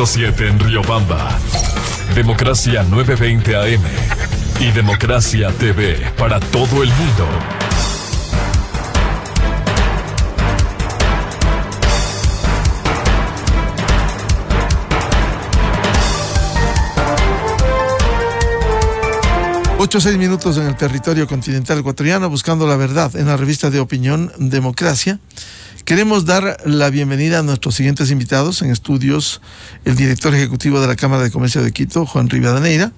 100.7 en Riobamba. Democracia 920 AM. Y Democracia TV para todo el mundo. Ocho o 6 minutos en el territorio continental ecuatoriano, buscando la verdad en la revista de opinión Democracia. Queremos dar la bienvenida a nuestros siguientes invitados en estudios: el director ejecutivo de la Cámara de Comercio de Quito, Juan Rivadeneira,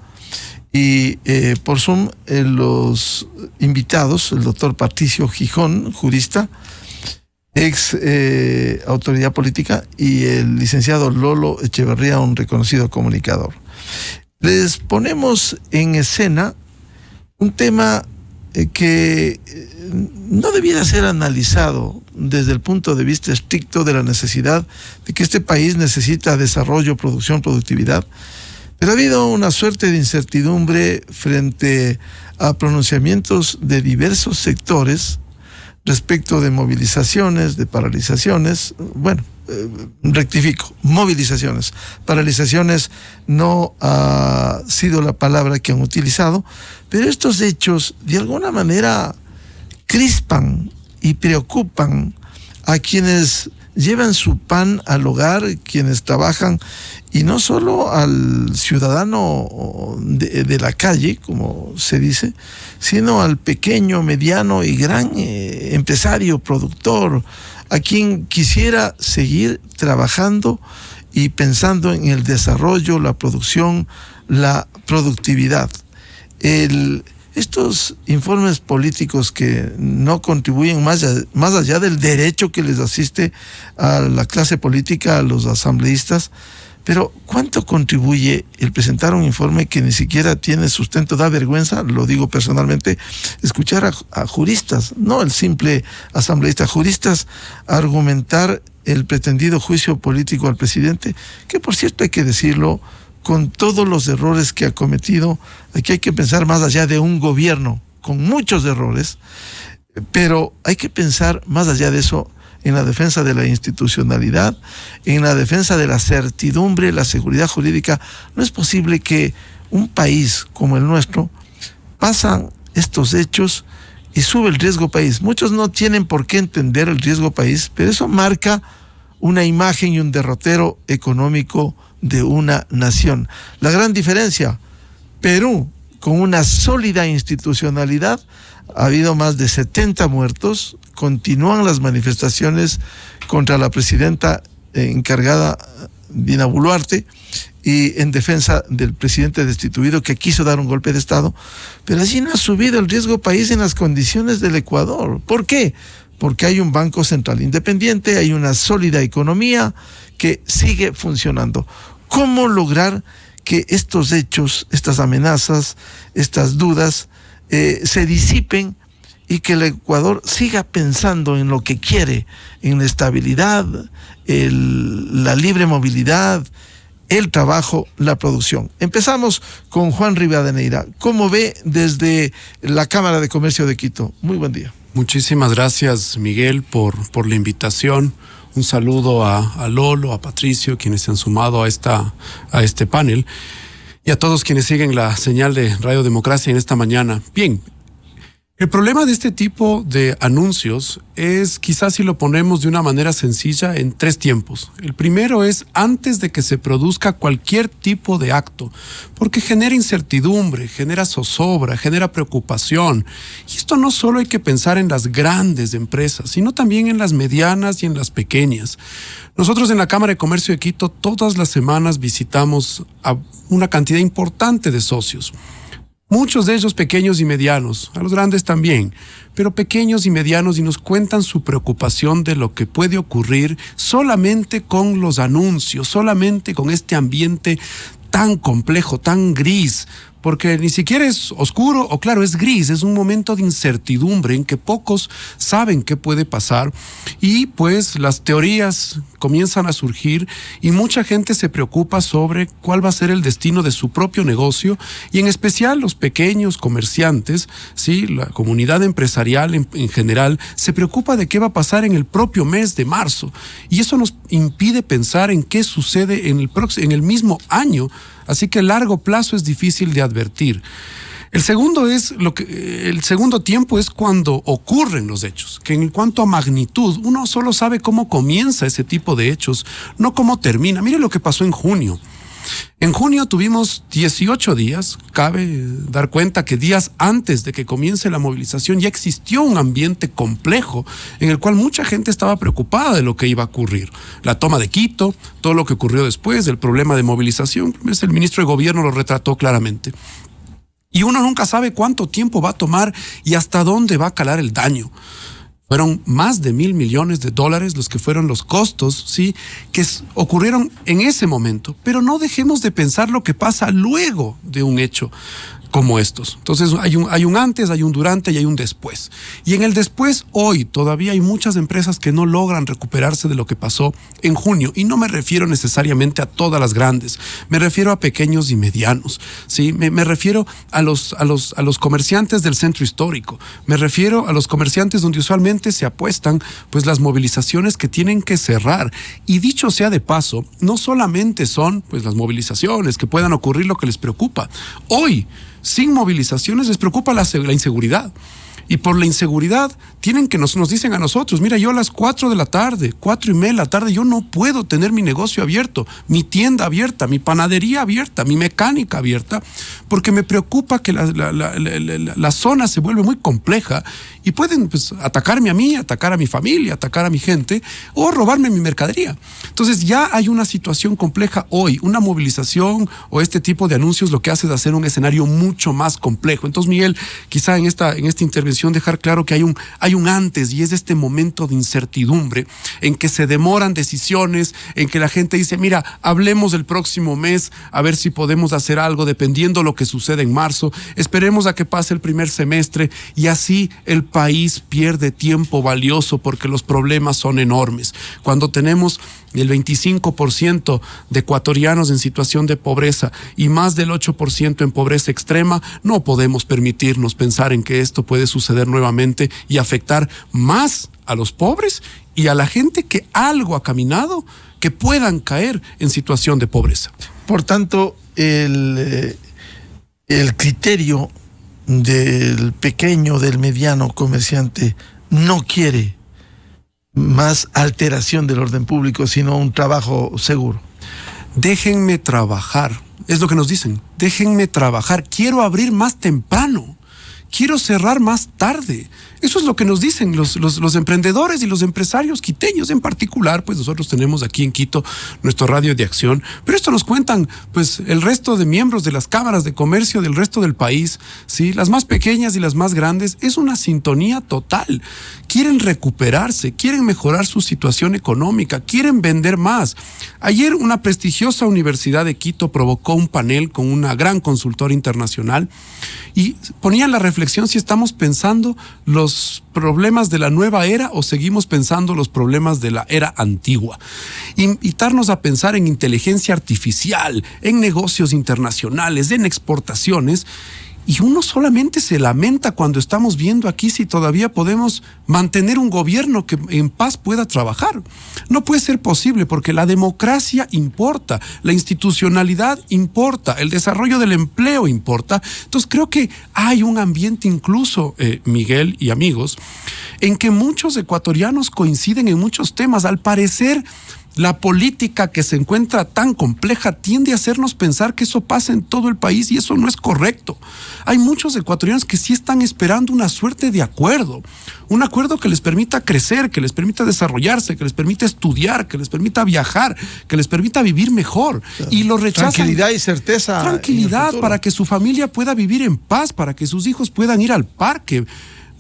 y por Zoom los invitados, el doctor Patricio Gijón, jurista, ex autoridad política, y el licenciado Lolo Echeverría, un reconocido comunicador. Les ponemos en escena un tema que no debiera ser analizado desde el punto de vista estricto de la necesidad de que este país necesita desarrollo, producción, productividad, pero ha habido una suerte de incertidumbre frente a pronunciamientos de diversos sectores respecto de movilizaciones, de paralizaciones. Bueno, rectifico, movilizaciones. Paralizaciones no ha sido la palabra que han utilizado, pero estos hechos de alguna manera crispan y preocupan a quienes llevan su pan al hogar, quienes trabajan, y no solo al ciudadano de la calle, como se dice, sino al pequeño, mediano y gran empresario, productor, a quien quisiera seguir trabajando y pensando en el desarrollo, la producción, la productividad. Estos informes políticos que no contribuyen más allá del derecho que les asiste a la clase política, a los asambleístas, pero ¿cuánto contribuye el presentar un informe que ni siquiera tiene sustento? Da vergüenza, lo digo personalmente, escuchar a juristas, no el simple asambleísta, juristas argumentar el pretendido juicio político al presidente, que por cierto hay que decirlo, con todos los errores que ha cometido. Aquí hay que pensar más allá de un gobierno con muchos errores, pero hay que pensar más allá de eso en la defensa de la institucionalidad, en la defensa de la certidumbre, la seguridad jurídica. No es posible que un país como el nuestro pasan estos hechos y sube el riesgo país. Muchos no tienen por qué entender el riesgo país, pero eso marca una imagen y un derrotero económico de una nación. La gran diferencia: Perú, con una sólida institucionalidad, ha habido más de 70 muertos, continúan las manifestaciones contra la presidenta encargada, Dina Boluarte, y en defensa del presidente destituido que quiso dar un golpe de Estado, pero allí no ha subido el riesgo país en las condiciones del Ecuador. ¿Por qué? Porque hay un Banco Central independiente, hay una sólida economía que sigue funcionando. ¿Cómo lograr que estos hechos, estas amenazas, estas dudas se disipen y que el Ecuador siga pensando en lo que quiere, en la estabilidad, la libre movilidad, el trabajo, la producción? Empezamos con Juan Rivadeneira. ¿Cómo ve desde la Cámara de Comercio de Quito? Muy buen día. Muchísimas gracias, Miguel, por la invitación. Un saludo a Lolo, a Patricio, quienes se han sumado a este panel, y a todos quienes siguen la señal de Radio Democracia en esta mañana. Bien, el problema de este tipo de anuncios es, quizás si lo ponemos de una manera sencilla, en 3 tiempos. El primero es antes de que se produzca cualquier tipo de acto, porque genera incertidumbre, genera zozobra, genera preocupación. Y esto no solo hay que pensar en las grandes empresas, sino también en las medianas y en las pequeñas. Nosotros en la Cámara de Comercio de Quito todas las semanas visitamos a una cantidad importante de socios. Muchos de ellos pequeños y medianos, a los grandes también, pero pequeños y medianos, y nos cuentan su preocupación de lo que puede ocurrir solamente con los anuncios, solamente con este ambiente tan complejo, tan gris, porque ni siquiera es oscuro o claro, es gris, es un momento de incertidumbre en que pocos saben qué puede pasar y pues las teorías comienzan a surgir y mucha gente se preocupa sobre cuál va a ser el destino de su propio negocio y en especial los pequeños comerciantes, ¿sí? La comunidad empresarial en general se preocupa de qué va a pasar en el propio mes de marzo y eso nos impide pensar en qué sucede en el mismo año, así que a largo plazo es difícil de advertir. El segundo tiempo es cuando ocurren los hechos, que en cuanto a magnitud, uno solo sabe cómo comienza ese tipo de hechos, no cómo termina. Mire lo que pasó en junio. En junio tuvimos 18 días, cabe dar cuenta que días antes de que comience la movilización ya existió un ambiente complejo en el cual mucha gente estaba preocupada de lo que iba a ocurrir. La toma de Quito, todo lo que ocurrió después, el problema de movilización, el ministro de Gobierno lo retrató claramente. Y uno nunca sabe cuánto tiempo va a tomar y hasta dónde va a calar el daño. Fueron más de $1.000 millones los que fueron los costos, ¿sí? Que ocurrieron en ese momento. Pero no dejemos de pensar lo que pasa luego de un hecho como estos. Entonces hay un antes, hay un durante y hay un después. Y en el después, hoy todavía hay muchas empresas que no logran recuperarse de lo que pasó en junio. Y no me refiero necesariamente a todas las grandes, me refiero a pequeños y medianos, ¿sí? Me refiero a los comerciantes del centro histórico, me refiero a los comerciantes donde usualmente se apuestan pues las movilizaciones que tienen que cerrar. Y dicho sea de paso, no solamente son pues las movilizaciones que puedan ocurrir lo que les preocupa. Hoy, sin movilizaciones les preocupa la inseguridad. Y por la inseguridad tienen que nos dicen a nosotros, mira, yo a las 4 de la tarde, 4:30 de la tarde, yo no puedo tener mi negocio abierto, mi tienda abierta, mi panadería abierta, mi mecánica abierta, porque me preocupa que la zona se vuelve muy compleja y pueden pues, atacarme a mí, atacar a mi familia, atacar a mi gente o robarme mi mercadería. Entonces ya hay una situación compleja hoy, una movilización o este tipo de anuncios lo que hace es hacer un escenario mucho más complejo. Entonces, Miguel, quizá en esta intervención dejar claro que hay un antes y es este momento de incertidumbre en que se demoran decisiones, en que la gente dice, mira, hablemos el próximo mes a ver si podemos hacer algo dependiendo lo que suceda en marzo, esperemos a que pase el primer semestre y así el país pierde tiempo valioso porque los problemas son enormes. Cuando tenemos el 25% de ecuatorianos en situación de pobreza y más del 8% en pobreza extrema, no podemos permitirnos pensar en que esto puede suceder nuevamente y afectar más a los pobres y a la gente que algo ha caminado, que puedan caer en situación de pobreza. Por tanto, el criterio del pequeño, del mediano comerciante no quiere más alteración del orden público, sino un trabajo seguro. Déjenme trabajar, es lo que nos dicen, déjenme trabajar, quiero abrir más temprano, quiero cerrar más tarde. Eso es lo que nos dicen los emprendedores y los empresarios quiteños en particular, pues nosotros tenemos aquí en Quito nuestro radio de acción, pero esto nos cuentan pues el resto de miembros de las cámaras de comercio del resto del país, ¿sí? Las más pequeñas y las más grandes, es una sintonía total. Quieren recuperarse, quieren mejorar su situación económica, quieren vender más. Ayer una prestigiosa universidad de Quito provocó un panel con una gran consultora internacional y ponían la reflexión si estamos pensando los problemas de la nueva era o seguimos pensando los problemas de la era antigua. Invitarnos a pensar en inteligencia artificial, en negocios internacionales, en exportaciones. Y uno solamente se lamenta cuando estamos viendo aquí si todavía podemos mantener un gobierno que en paz pueda trabajar. No puede ser posible porque la democracia importa, la institucionalidad importa, el desarrollo del empleo importa. Entonces creo que hay un ambiente incluso, Miguel y amigos, en que muchos ecuatorianos coinciden en muchos temas. Al parecer, la política que se encuentra tan compleja tiende a hacernos pensar que eso pasa en todo el país y eso no es correcto. Hay muchos ecuatorianos que sí están esperando una suerte de acuerdo, un acuerdo que les permita crecer, que les permita desarrollarse, que les permita estudiar, que les permita viajar, que les permita vivir mejor. Y lo rechazan. Tranquilidad y certeza. Tranquilidad para que su familia pueda vivir en paz, para que sus hijos puedan ir al parque.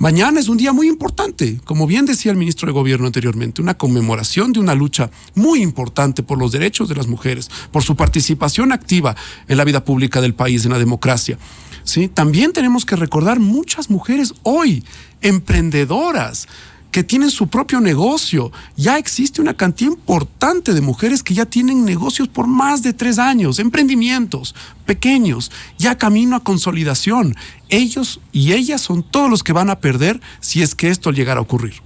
Mañana es un día muy importante, como bien decía el ministro de Gobierno anteriormente, una conmemoración de una lucha muy importante por los derechos de las mujeres, por su participación activa en la vida pública del país, en la democracia. ¿Sí? También tenemos que recordar muchas mujeres hoy, emprendedoras, que tienen su propio negocio. Ya existe una cantidad importante de mujeres que ya tienen negocios por más de 3 años, emprendimientos pequeños, ya camino a consolidación. Ellos y ellas son todos los que van a perder si es que esto llegara a ocurrir.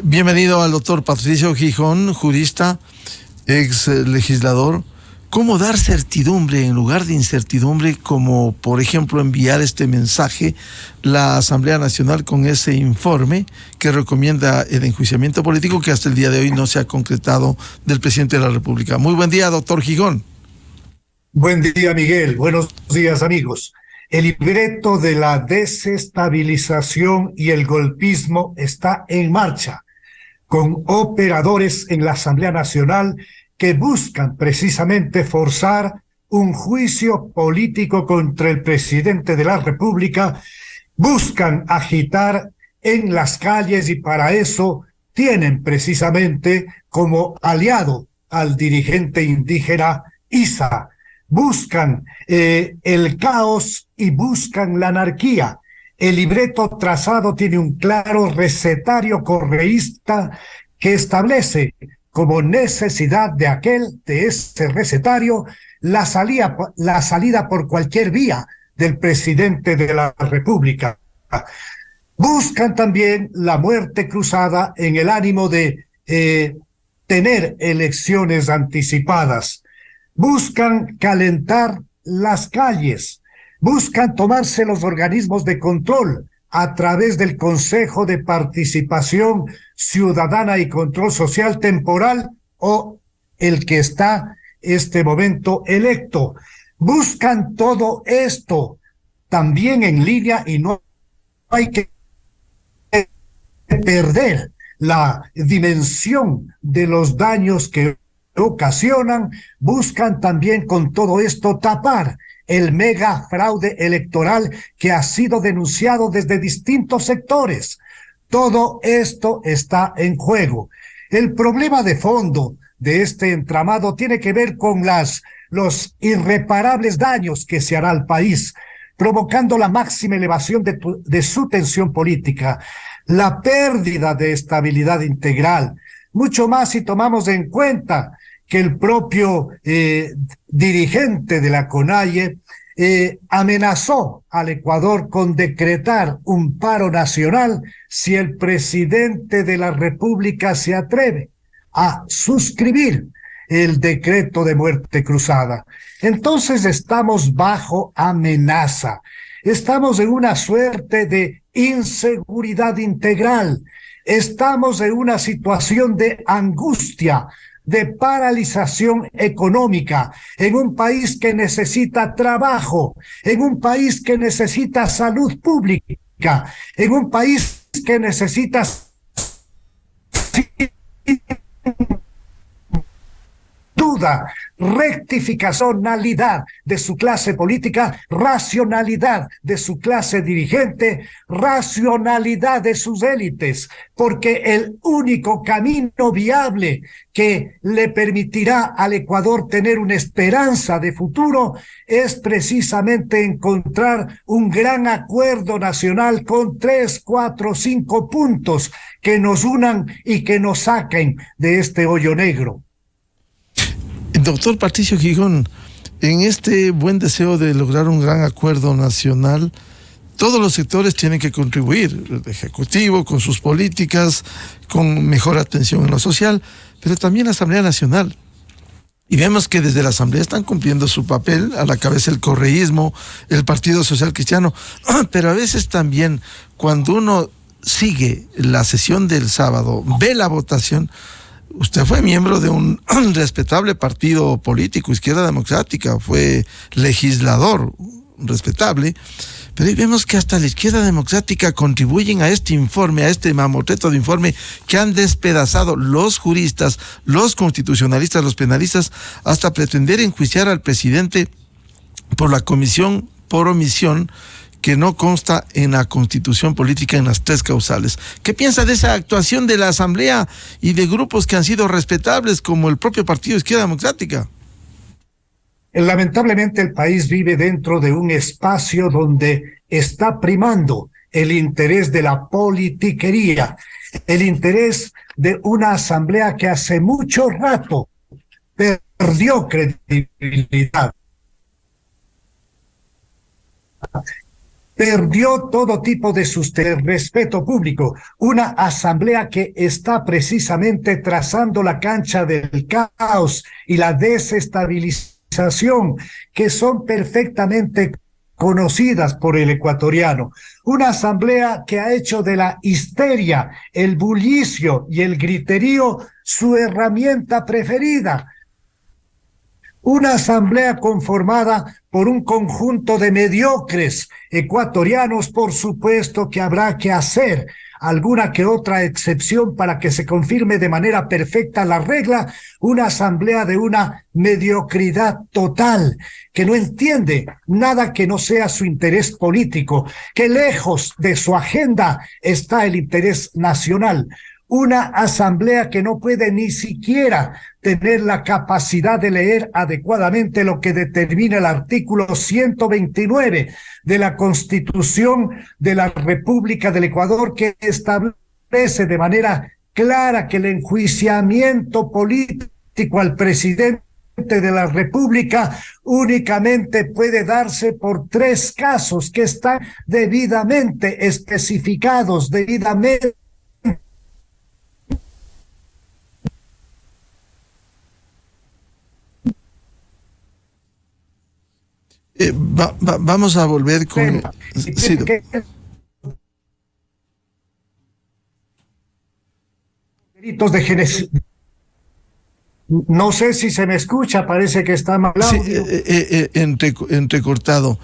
Bienvenido al doctor Patricio Gijón, jurista, ex legislador. ¿Cómo dar certidumbre en lugar de incertidumbre, como por ejemplo enviar este mensaje la Asamblea Nacional con ese informe que recomienda el enjuiciamiento político que hasta el día de hoy no se ha concretado del presidente de la República? Muy buen día, doctor Gijón. Buen día, Miguel. Buenos días, amigos. El libreto de la desestabilización y el golpismo está en marcha, con operadores en la Asamblea Nacional que buscan precisamente forzar un juicio político contra el presidente de la República, buscan agitar en las calles y para eso tienen precisamente como aliado al dirigente indígena Isa. Buscan el caos y buscan la anarquía. El libreto trazado tiene un claro recetario correísta que establece como necesidad de ese recetario, la salida por cualquier vía del presidente de la República. Buscan también la muerte cruzada en el ánimo de tener elecciones anticipadas. Buscan calentar las calles. Buscan tomarse los organismos de control a través del Consejo de Participación Ciudadana y Control Social Temporal o el que está este momento electo. Buscan todo esto también en línea y no hay que perder la dimensión de los daños que ocasionan. Buscan también con todo esto tapar el mega fraude electoral que ha sido denunciado desde distintos sectores. Todo esto está en juego. El problema de fondo de este entramado tiene que ver con los irreparables daños que se hará al país, provocando la máxima elevación de su tensión política, la pérdida de estabilidad integral, mucho más si tomamos en cuenta que el propio dirigente de la CONAIE amenazó al Ecuador con decretar un paro nacional si el presidente de la República se atreve a suscribir el decreto de muerte cruzada. Entonces estamos bajo amenaza. Estamos en una suerte de inseguridad integral. Estamos en una situación de angustia, de paralización económica, en un país que necesita trabajo, en un país que necesita salud pública, en un país que necesita duda, rectificacionalidad de su clase política, racionalidad de su clase dirigente, racionalidad de sus élites, porque el único camino viable que le permitirá al Ecuador tener una esperanza de futuro es precisamente encontrar un gran acuerdo nacional con 3, 4, 5 puntos que nos unan y que nos saquen de este hoyo negro. Doctor Patricio Gijón, en este buen deseo de lograr un gran acuerdo nacional, todos los sectores tienen que contribuir, el Ejecutivo con sus políticas, con mejor atención en lo social, pero también la Asamblea Nacional. Y vemos que desde la Asamblea están cumpliendo su papel, a la cabeza el correísmo, el Partido Social Cristiano, pero a veces también cuando uno sigue la sesión del sábado, ve la votación. Usted fue miembro de un respetable partido político, Izquierda Democrática, fue legislador respetable, pero ahí vemos que hasta la Izquierda Democrática contribuyen a este informe, a este mamotreto de informe que han despedazado los juristas, los constitucionalistas, los penalistas, hasta pretender enjuiciar al presidente por la comisión por omisión que no consta en la Constitución política en las 3 causales. ¿Qué piensa de esa actuación de la Asamblea y de grupos que han sido respetables como el propio Partido Izquierda Democrática? Lamentablemente el país vive dentro de un espacio donde está primando el interés de la politiquería, el interés de una asamblea que hace mucho rato perdió credibilidad, perdió todo tipo de respeto público, una asamblea que está precisamente trazando la cancha del caos y la desestabilización, que son perfectamente conocidas por el ecuatoriano. Una asamblea que ha hecho de la histeria, el bullicio y el griterío su herramienta preferida. Una asamblea conformada por un conjunto de mediocres ecuatorianos, por supuesto que habrá que hacer alguna que otra excepción para que se confirme de manera perfecta la regla, una asamblea de una mediocridad total, que no entiende nada que no sea su interés político, que lejos de su agenda está el interés nacional. Una asamblea que no puede ni siquiera tener la capacidad de leer adecuadamente lo que determina el artículo 129 de la Constitución de la República del Ecuador, que establece de manera clara que el enjuiciamiento político al presidente de la República únicamente puede darse por 3 casos que están debidamente especificados, debidamente vamos a volver con... Sí, delitos de génesis. No sé si se me escucha, parece que está mal audio. Sí, entrecortado.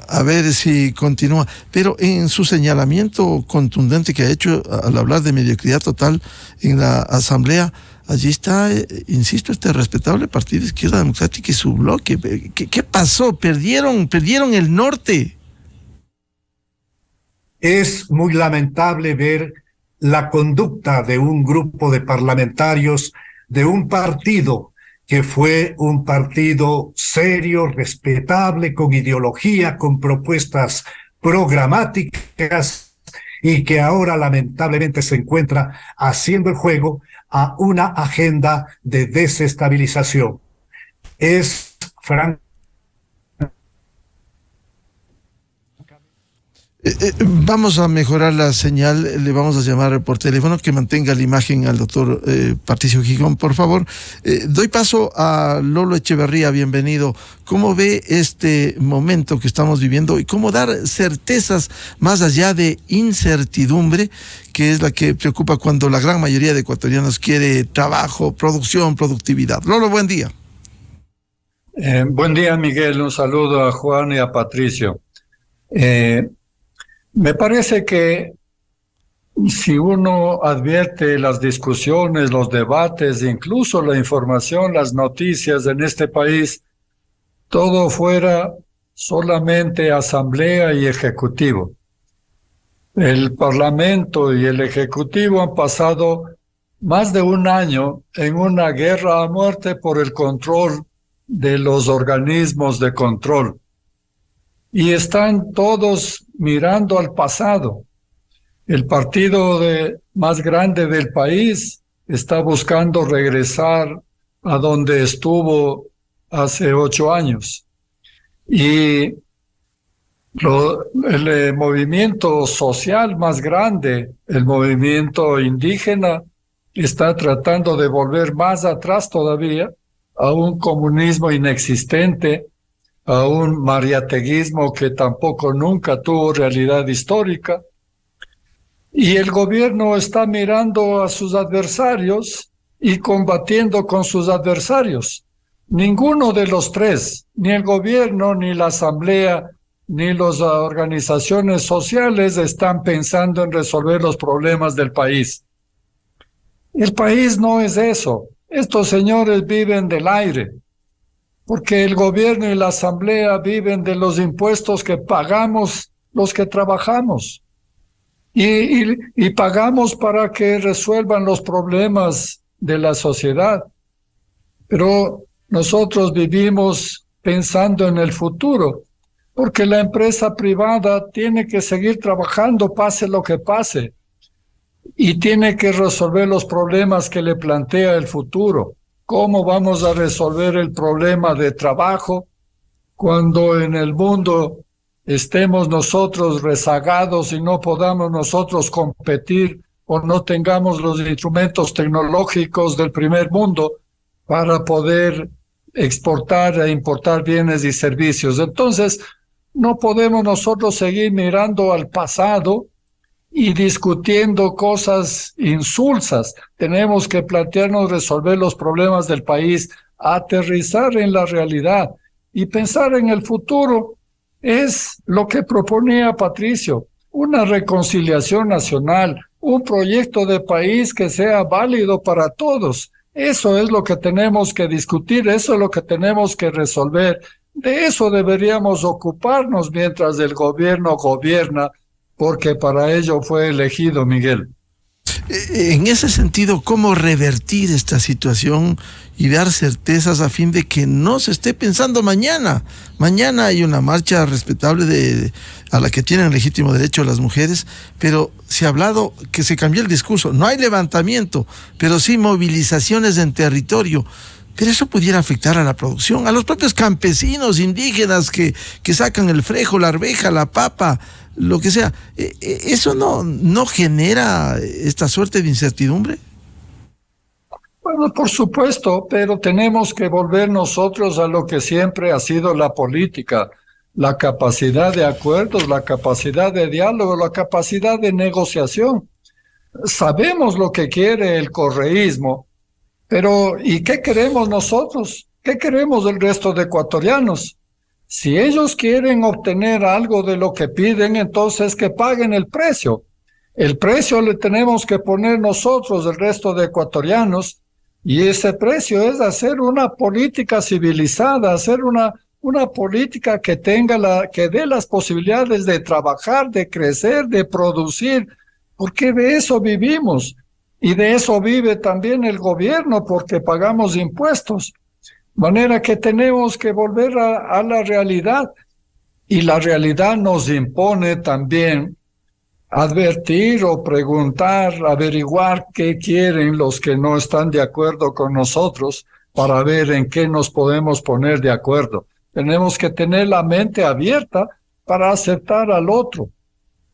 A ver si continúa. Pero en su señalamiento contundente que ha hecho al hablar de mediocridad total en la Asamblea, allí está, insisto, este respetable Partido Izquierda Democrática y su bloque. ¿Qué pasó? Perdieron el norte. Es muy lamentable ver la conducta de un grupo de parlamentarios de un partido que fue un partido serio, respetable, con ideología, con propuestas programáticas, y que ahora lamentablemente se encuentra haciendo el juego a una agenda de desestabilización. Es francamente... Vamos a mejorar la señal, le vamos a llamar por teléfono, que mantenga la imagen al doctor Patricio Gijón, por favor. Doy paso a Lolo Echeverría, bienvenido. ¿Cómo ve este momento que estamos viviendo y cómo dar certezas más allá de incertidumbre, que es la que preocupa cuando la gran mayoría de ecuatorianos quiere trabajo, producción, productividad? Lolo, buen día. Buen día, Miguel. Un saludo a Juan y a Patricio. Me parece que si uno advierte las discusiones, los debates, incluso la información, las noticias en este país, todo fuera solamente asamblea y ejecutivo. El Parlamento y el Ejecutivo han pasado más de un año en una guerra a muerte por el control de los organismos de control. Y están todos mirando al pasado. El partido más grande del país está buscando regresar a donde estuvo hace 8 años. Y el movimiento social más grande, el movimiento indígena, está tratando de volver más atrás todavía a un comunismo inexistente, a un mariateguismo que tampoco nunca tuvo realidad histórica. Y el gobierno está mirando a sus adversarios y combatiendo con sus adversarios. Ninguno de los tres, ni el gobierno, ni la asamblea, ni las organizaciones sociales están pensando en resolver los problemas del país. El país no es eso. Estos señores viven del aire. porque el gobierno y la asamblea viven de los impuestos que pagamos los que trabajamos. Y pagamos para que resuelvan los problemas de la sociedad. Pero nosotros vivimos pensando en el futuro, porque la empresa privada tiene que seguir trabajando, pase lo que pase, y tiene que resolver los problemas que le plantea el futuro. ¿Cómo vamos a resolver el problema de trabajo cuando en el mundo estemos nosotros rezagados y no podamos nosotros competir o no tengamos los instrumentos tecnológicos del primer mundo para poder exportar e importar bienes y servicios? Entonces, no podemos nosotros seguir mirando al pasado y discutiendo cosas insulsas. Tenemos que plantearnos resolver los problemas del país, aterrizar en la realidad y pensar en el futuro. Es lo que proponía Patricio, una reconciliación nacional, un proyecto de país que sea válido para todos. Eso es lo que tenemos que discutir, eso es lo que tenemos que resolver. De eso deberíamos ocuparnos mientras el gobierno gobierna, porque para ello fue elegido, Miguel. En ese sentido, ¿cómo revertir esta situación y dar certezas a fin de que no se esté pensando mañana? Mañana hay una marcha respetable a la que tienen legítimo derecho las mujeres, pero se ha hablado que se cambió el discurso. No hay levantamiento, pero sí movilizaciones en territorio. Pero eso pudiera afectar a la producción, a los propios campesinos indígenas que sacan el frejo, la arveja, la papa, lo que sea. ¿Eso no genera esta suerte de incertidumbre? Bueno, por supuesto, pero tenemos que volver nosotros a lo que siempre ha sido la política, la capacidad de acuerdos, la capacidad de diálogo, la capacidad de negociación. Sabemos lo que quiere el correísmo, pero ¿y qué queremos nosotros? ¿Qué queremos del resto de ecuatorianos? Si ellos quieren obtener algo de lo que piden, entonces que paguen el precio. El precio le tenemos que poner nosotros, el resto de ecuatorianos, y ese precio es hacer una política civilizada, hacer una política que que dé las posibilidades de trabajar, de crecer, de producir, porque de eso vivimos. Y de eso vive también el gobierno, porque pagamos impuestos. De manera que tenemos que volver a la realidad. Y la realidad nos impone también advertir o preguntar, averiguar qué quieren los que no están de acuerdo con nosotros para ver en qué nos podemos poner de acuerdo. Tenemos que tener la mente abierta para aceptar al otro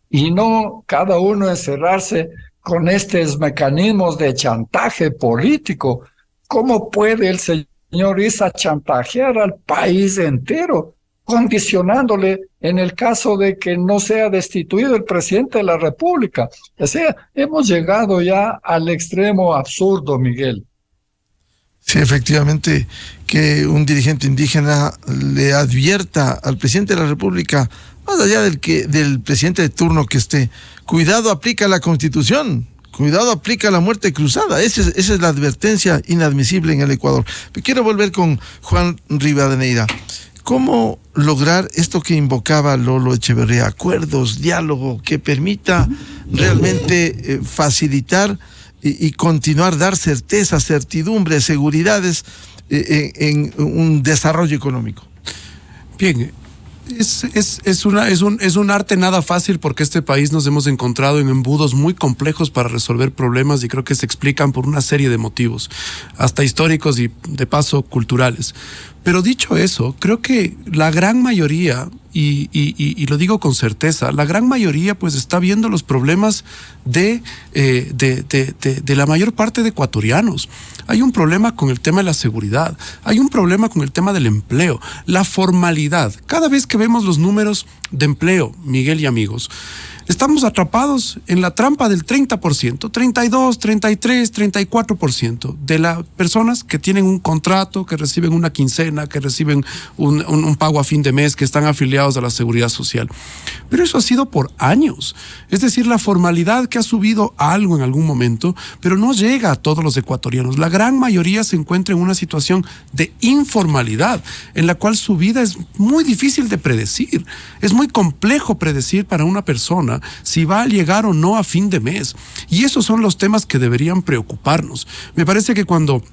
y no cada uno encerrarse con estos mecanismos de chantaje político. ¿Cómo puede el señor Issa chantajear al país entero, condicionándole en el caso de que no sea destituido el presidente de la República? O sea, hemos llegado ya al extremo absurdo, Miguel. Sí, efectivamente, que un dirigente indígena le advierta al presidente de la República, más allá del presidente de turno que esté, cuidado, aplica la Constitución, cuidado, aplica la muerte cruzada. Esa es la advertencia inadmisible en el Ecuador. Pero quiero volver con Juan Rivadeneira. ¿Cómo lograr esto que invocaba Lolo Echeverría? Acuerdos, diálogo, que permita realmente facilitar y continuar, dar certezas, certidumbres, seguridades en un desarrollo económico. Bien, es un arte nada fácil, porque este país nos hemos encontrado en embudos muy complejos para resolver problemas, y creo que se explican por una serie de motivos, hasta históricos y de paso culturales. Pero dicho eso, creo que la gran mayoría, y lo digo con certeza, la gran mayoría pues está viendo los problemas de la mayor parte de ecuatorianos. Hay un problema con el tema de la seguridad, hay un problema con el tema del empleo, la formalidad. Cada vez que vemos los números de empleo, Miguel y amigos, estamos atrapados en la trampa del 30%, 32, 33, 34% de las personas que tienen un contrato, que reciben una quincena, que reciben un pago a fin de mes, que están afiliados a la Seguridad Social. Pero eso ha sido por años. Es decir, la formalidad que ha subido algo en algún momento, pero no llega a todos los ecuatorianos. La gran mayoría se encuentra en una situación de informalidad, en la cual su vida es muy difícil de predecir. Es muy complejo predecir para una persona si va a llegar o no a fin de mes. Y esos son los temas que deberían preocuparnos. Me parece que cuando,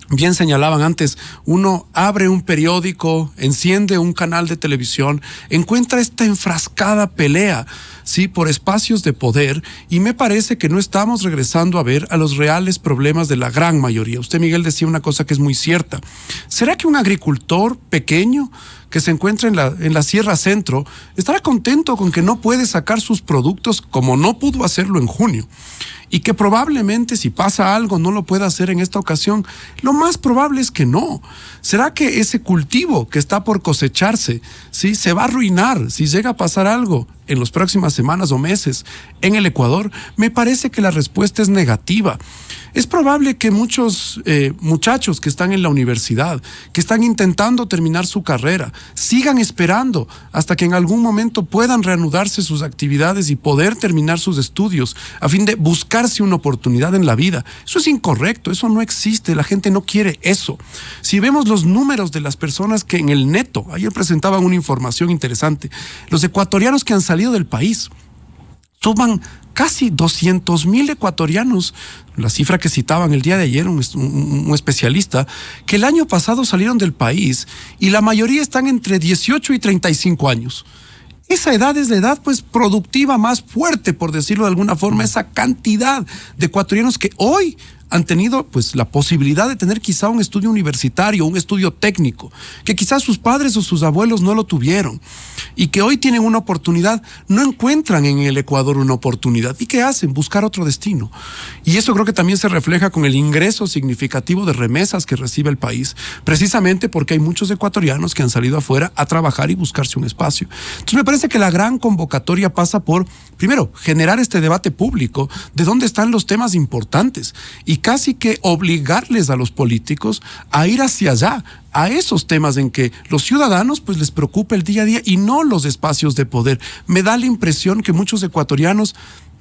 bien señalaban antes, uno abre un periódico, enciende un canal de televisión, encuentra esta enfrascada pelea, sí, por espacios de poder, y me parece que no estamos regresando a ver a los reales problemas de la gran mayoría. Usted, Miguel, decía una cosa que es muy cierta. ¿Será que un agricultor pequeño que se encuentra en la Sierra Centro estará contento con que no puede sacar sus productos como no pudo hacerlo en junio? Y que probablemente si pasa algo no lo pueda hacer en esta ocasión. Lo más probable es que no. ¿Será que ese cultivo que está por cosecharse, sí, se va a arruinar si llega a pasar algo en las próximas semanas o meses en el Ecuador? Me parece que la respuesta es negativa. Es probable que muchos muchachos que están en la universidad, que están intentando terminar su carrera, sigan esperando hasta que en algún momento puedan reanudarse sus actividades y poder terminar sus estudios a fin de buscarse una oportunidad en la vida. Eso es incorrecto, eso no existe, la gente no quiere eso. Si vemos los números de las personas que en el neto, ayer presentaban una información interesante, los ecuatorianos que han salido del país suman casi 200,000 ecuatorianos, la cifra que citaban el día de ayer un especialista, que el año pasado salieron del país y la mayoría están entre 18 y 35 años. Esa edad es la edad pues productiva más fuerte, por decirlo de alguna forma, esa cantidad de ecuatorianos que hoy han tenido pues la posibilidad de tener quizá un estudio universitario, un estudio técnico, que quizás sus padres o sus abuelos no lo tuvieron y que hoy tienen una oportunidad, no encuentran en el Ecuador una oportunidad. ¿Y qué hacen? Buscar otro destino. Y eso creo que también se refleja con el ingreso significativo de remesas que recibe el país, precisamente porque hay muchos ecuatorianos que han salido afuera a trabajar y buscarse un espacio. Entonces me parece que la gran convocatoria pasa por, primero, generar este debate público de dónde están los temas importantes y casi que obligarles a los políticos a ir hacia allá, a esos temas en que los ciudadanos pues les preocupa el día a día y no los espacios de poder. Me da la impresión que muchos ecuatorianos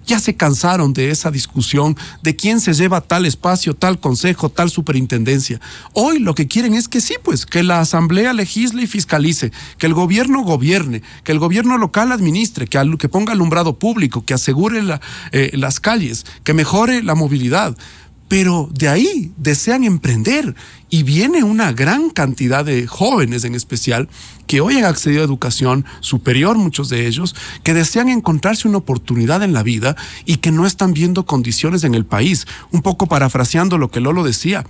ya se cansaron de esa discusión de quién se lleva tal espacio, tal consejo, tal superintendencia. Hoy lo que quieren es que sí, pues, que la asamblea legisle y fiscalice, que el gobierno gobierne, que el gobierno local administre, que ponga alumbrado público, que asegure las calles, que mejore la movilidad. Pero de ahí desean emprender y viene una gran cantidad de jóvenes en especial que hoy han accedido a educación superior, muchos de ellos, que desean encontrarse una oportunidad en la vida y que no están viendo condiciones en el país. Un poco parafraseando lo que Lolo decía.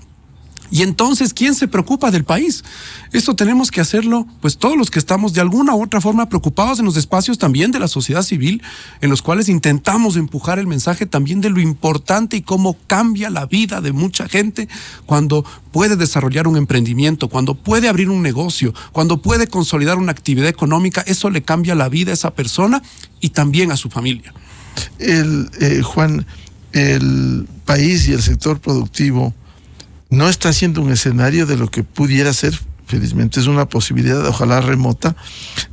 Y entonces, ¿quién se preocupa del país? Esto tenemos que hacerlo, pues todos los que estamos de alguna u otra forma preocupados en los espacios también de la sociedad civil, en los cuales intentamos empujar el mensaje también de lo importante y cómo cambia la vida de mucha gente cuando puede desarrollar un emprendimiento, cuando puede abrir un negocio, cuando puede consolidar una actividad económica. Eso le cambia la vida a esa persona y también a su familia. Juan, el país y el sector productivo no está siendo un escenario de lo que pudiera ser, felizmente es una posibilidad, ojalá remota,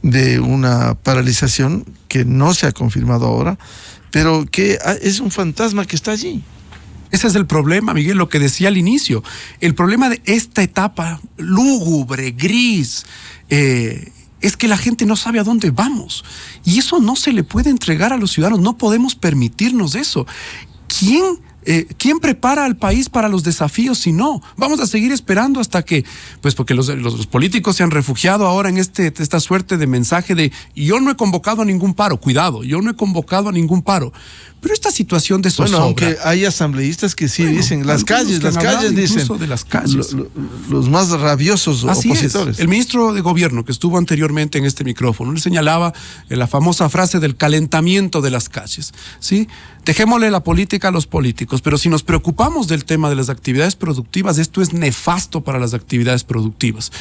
de una paralización que no se ha confirmado ahora, pero que es un fantasma que está allí. Ese es el problema, Miguel, lo que decía al inicio. El problema de esta etapa lúgubre, gris, es que la gente no sabe a dónde vamos. Y eso no se le puede entregar a los ciudadanos, no podemos permitirnos eso. ¿Quién prepara al país para los desafíos si no? Vamos a seguir esperando hasta que, pues porque los políticos se han refugiado ahora en esta suerte de mensaje de yo no he convocado a ningún paro, cuidado, yo no he convocado a ningún paro. Pero esta situación de zozobra... Bueno, aunque hay asambleístas que sí dicen, las calles dicen, de las calles. Los más rabiosos opositores. El ministro de Gobierno que estuvo anteriormente en este micrófono, él señalaba la famosa frase del calentamiento de las calles, ¿sí? Dejémosle la política a los políticos. turísticos, pero si nos preocupamos del tema de las actividades productivas, esto es nefasto para las actividades productivas,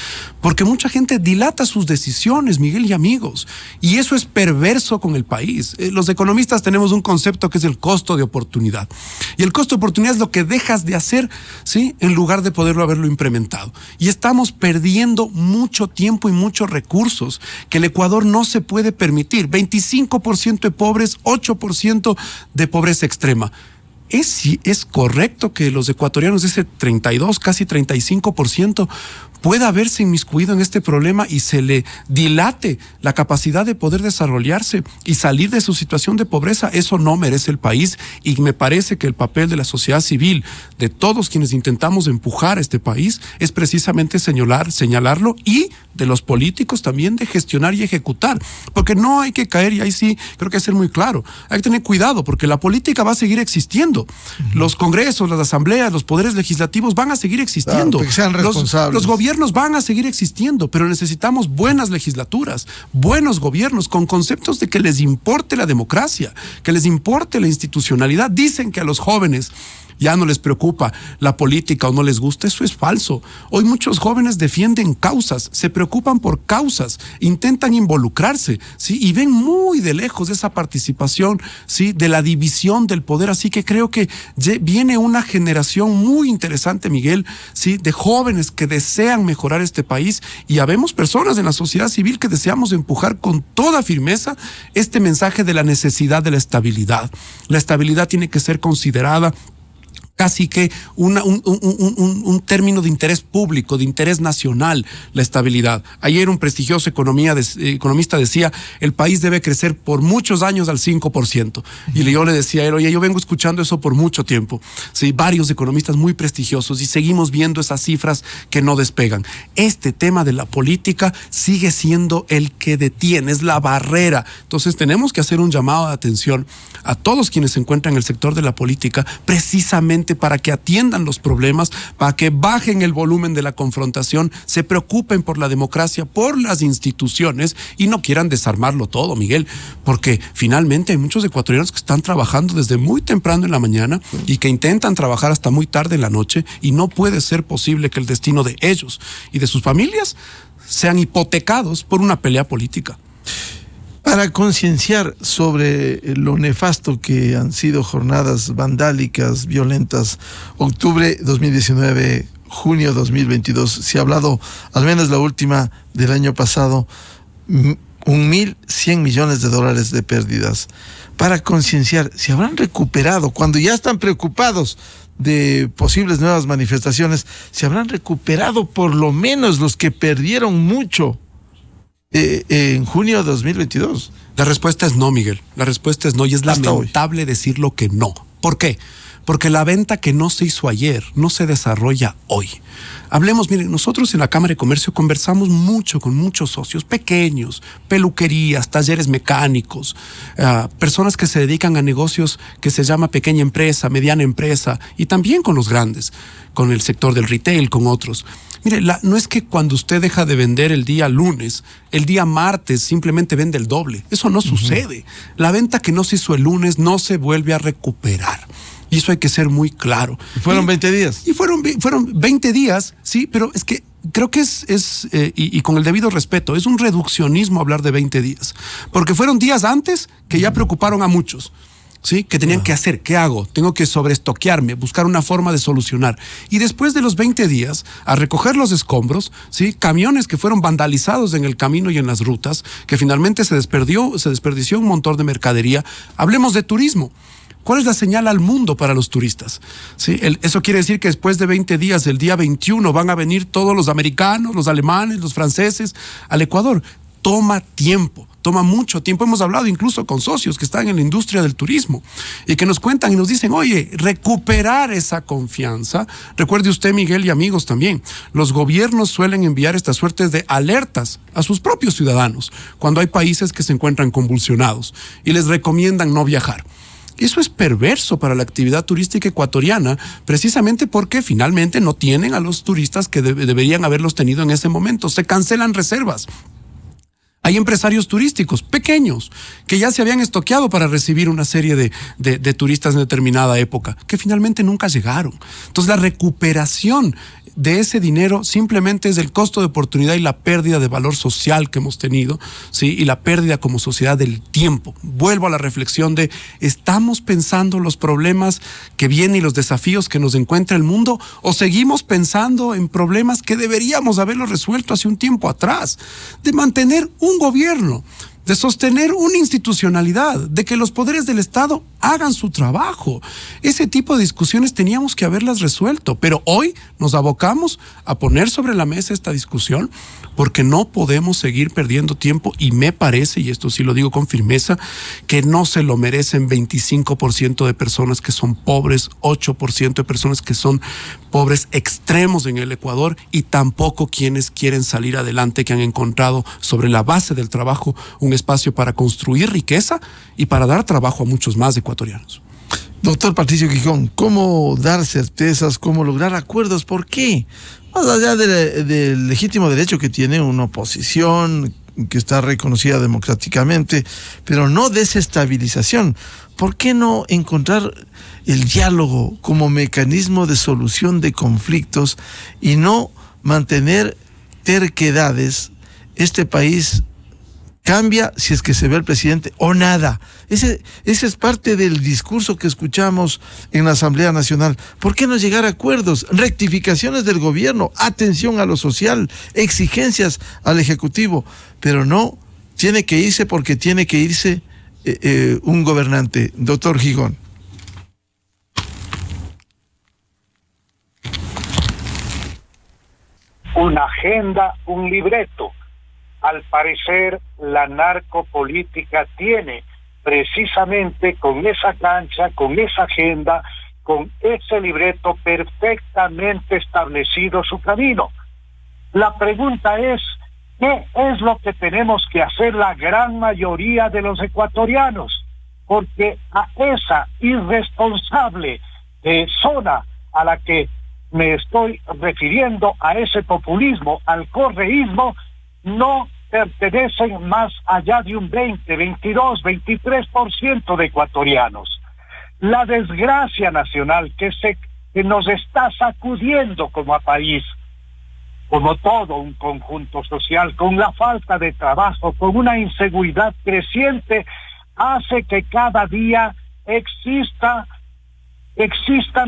porque mucha gente dilata sus decisiones, Miguel y amigos, y eso es perverso con el país. Los economistas tenemos un concepto que es el costo de oportunidad, y el costo de oportunidad es lo que dejas de hacer, ¿sí?, en lugar de poderlo haberlo implementado, y estamos perdiendo mucho tiempo y muchos recursos que el Ecuador no se puede permitir. 25% de pobres, 8% de pobreza extrema. ¿Es correcto que los ecuatorianos, ese 32, casi 35%, pueda haberse inmiscuido en este problema y se le dilate la capacidad de poder desarrollarse y salir de su situación de pobreza? Eso no merece el país, y me parece que el papel de la sociedad civil, de todos quienes intentamos empujar a este país, es precisamente señalarlo, y de los políticos también de gestionar y ejecutar, porque no hay que caer, y ahí sí creo que hay que ser muy claro, hay que tener cuidado, porque la política va a seguir existiendo. Los congresos, las asambleas, los poderes legislativos van a seguir existiendo. Claro, que sean responsables. Los gobiernos van a seguir existiendo, pero necesitamos buenas legislaturas, buenos gobiernos con conceptos de que les importe la democracia, que les importe la institucionalidad. Dicen que a los jóvenes ya no les preocupa la política o no les gusta. Eso es falso. Hoy muchos jóvenes defienden causas, se preocupan por causas, intentan involucrarse, ¿sí?, y ven muy de lejos esa participación, ¿sí?, de la división del poder. Así que creo que viene una generación muy interesante, Miguel, ¿sí?, de jóvenes que desean mejorar este país, y habemos personas en la sociedad civil que deseamos empujar con toda firmeza este mensaje de la necesidad de la estabilidad. La estabilidad tiene que ser considerada casi que un término de interés público, de interés nacional, la estabilidad. Ayer un prestigioso economista decía, el país debe crecer por muchos años al 5%. Y yo le decía a él, oye, yo vengo escuchando eso por mucho tiempo. Sí, varios economistas muy prestigiosos, y seguimos viendo esas cifras que no despegan. Este tema de la política sigue siendo el que detiene, es la barrera. Entonces tenemos que hacer un llamado de atención a todos quienes se encuentran en el sector de la política, precisamente para que atiendan los problemas, para que bajen el volumen de la confrontación, se preocupen por la democracia, por las instituciones, y no quieran desarmarlo todo, Miguel, porque finalmente hay muchos ecuatorianos que están trabajando desde muy temprano en la mañana y que intentan trabajar hasta muy tarde en la noche, y no puede ser posible que el destino de ellos y de sus familias sean hipotecados por una pelea política. Para concienciar sobre lo nefasto que han sido jornadas vandálicas, violentas, octubre 2019, junio 2022, se ha hablado, al menos la última del año pasado, 1.100 millones de dólares de pérdidas. Para concienciar, ¿se habrán recuperado? Cuando ya están preocupados de posibles nuevas manifestaciones, ¿se habrán recuperado por lo menos los que perdieron mucho en junio de 2022? La respuesta es no, Miguel. La respuesta es no, y es lamentable decirlo que no. ¿Por qué? Porque la venta que no se hizo ayer no se desarrolla hoy. Hablemos, miren, nosotros en la Cámara de Comercio conversamos mucho con muchos socios pequeños, peluquerías, talleres mecánicos, personas que se dedican a negocios que se llama pequeña empresa, mediana empresa, y también con los grandes, con el sector del retail, con otros. Mire, no es que cuando usted deja de vender el día lunes, el día martes simplemente vende el doble. Eso no sucede. La venta que no se hizo el lunes no se vuelve a recuperar. Y eso hay que ser muy claro. ¿Y fueron 20 días? Y fueron 20 días, sí, pero es que creo que y con el debido respeto, es un reduccionismo hablar de 20 días. Porque fueron días antes que ya preocuparon a muchos. ¿Sí? Que tenían que hacer, ¿qué hago? Tengo que sobreestoquearme, buscar una forma de solucionar. Y después de los 20 días, a recoger los escombros, ¿sí? Camiones que fueron vandalizados en el camino y en las rutas, que finalmente se desperdició un montón de mercadería. Hablemos de turismo. ¿Cuál es la señal al mundo para los turistas? ¿Sí? Eso quiere decir que después de 20 días, el día 21, van a venir todos los americanos, los alemanes, los franceses al Ecuador. Toma tiempo. Toma mucho tiempo. Hemos hablado incluso con socios que están en la industria del turismo y que nos cuentan y nos dicen, oye, recuperar esa confianza. Recuerde usted, Miguel, y amigos también, los gobiernos suelen enviar estas suertes de alertas a sus propios ciudadanos cuando hay países que se encuentran convulsionados y les recomiendan no viajar. Eso es perverso para la actividad turística ecuatoriana, precisamente porque finalmente no tienen a los turistas que deberían haberlos tenido en ese momento. Se cancelan reservas. Hay empresarios turísticos pequeños que ya se habían estoqueado para recibir una serie de turistas en determinada época, que finalmente nunca llegaron. Entonces la recuperación de ese dinero simplemente es el costo de oportunidad y la pérdida de valor social que hemos tenido, ¿sí? Y la pérdida como sociedad del tiempo. Vuelvo a la reflexión de, ¿estamos pensando los problemas que vienen y los desafíos que nos encuentra el mundo? ¿O seguimos pensando en problemas que deberíamos haberlos resuelto hace un tiempo atrás? De mantener un gobierno, de sostener una institucionalidad, de que los poderes del Estado hagan su trabajo. Ese tipo de discusiones teníamos que haberlas resuelto, pero hoy nos abocamos a poner sobre la mesa esta discusión porque no podemos seguir perdiendo tiempo y me parece, y esto sí lo digo con firmeza, que no se lo merecen 25% de personas que son pobres, 8% de personas que son pobres extremos en el Ecuador y tampoco quienes quieren salir adelante, que han encontrado sobre la base del trabajo un espacio para construir riqueza y para dar trabajo a muchos más ecuatorianos. Doctor Patricio Gijón, ¿cómo dar certezas, cómo lograr acuerdos? ¿Por qué? Más allá del legítimo derecho que tiene una oposición que está reconocida democráticamente, pero no desestabilización, ¿por qué no encontrar el diálogo como mecanismo de solución de conflictos y no mantener terquedades? Este país cambia si es que se ve el presidente o nada. Ese es parte del discurso que escuchamos en la Asamblea Nacional. ¿Por qué no llegar a acuerdos, rectificaciones del gobierno, atención a lo social, exigencias al Ejecutivo? Pero no, tiene que irse porque tiene que irse un gobernante. Doctor Gijón. Una agenda, un libreto. Al parecer, la narcopolítica tiene precisamente con esa cancha, con esa agenda, con ese libreto perfectamente establecido su camino. La pregunta es, ¿qué es lo que tenemos que hacer la gran mayoría de los ecuatorianos? Porque a esa irresponsable zona a la que me estoy refiriendo, a ese populismo, al correísmo, no pertenecen más allá de un 20, 22, 23% de ecuatorianos. La desgracia nacional que nos está sacudiendo como a país, como todo un conjunto social, con la falta de trabajo, con una inseguridad creciente, hace que cada día existan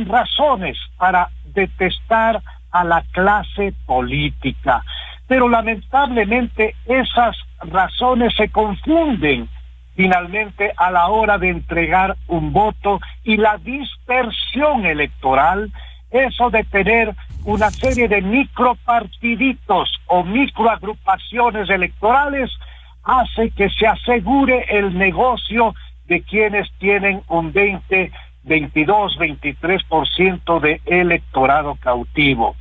razones para detestar a la clase política. Pero lamentablemente esas razones se confunden finalmente a la hora de entregar un voto, y la dispersión electoral, eso de tener una serie de micropartiditos o microagrupaciones electorales, hace que se asegure el negocio de quienes tienen un 20, 22, 23% de electorado cautivo.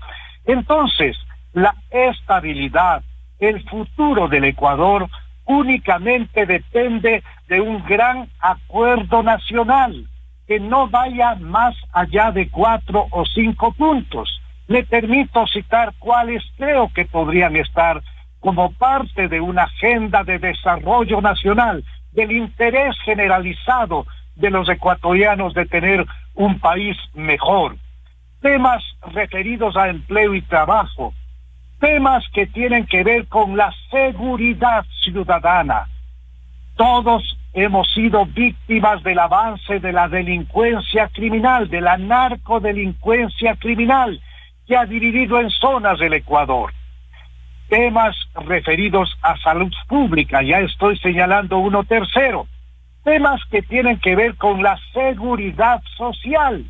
Entonces, la estabilidad, el futuro del Ecuador únicamente depende de un gran acuerdo nacional que no vaya más allá de 4 o 5 puntos. Me permito citar cuáles creo que podrían estar como parte de una agenda de desarrollo nacional, del interés generalizado de los ecuatorianos de tener un país mejor. Temas referidos a empleo y trabajo, temas que tienen que ver con la seguridad ciudadana. Todos hemos sido víctimas del avance de la delincuencia criminal, de la narcodelincuencia criminal, que ha dividido en zonas el Ecuador. Temas referidos a salud pública, ya estoy señalando uno tercero. Temas que tienen que ver con la seguridad social,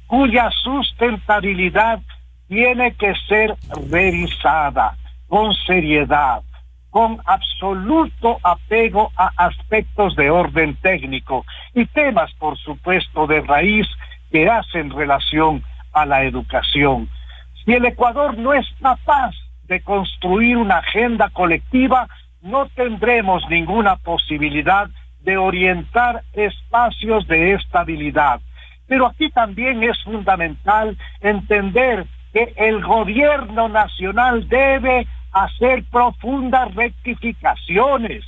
cuya sustentabilidad tiene que ser revisada con seriedad, con absoluto apego a aspectos de orden técnico y temas, por supuesto, de raíz que hacen relación a la educación. Si el Ecuador no es capaz de construir una agenda colectiva, no tendremos ninguna posibilidad de orientar espacios de estabilidad. Pero aquí también es fundamental entender que el gobierno nacional debe hacer profundas rectificaciones.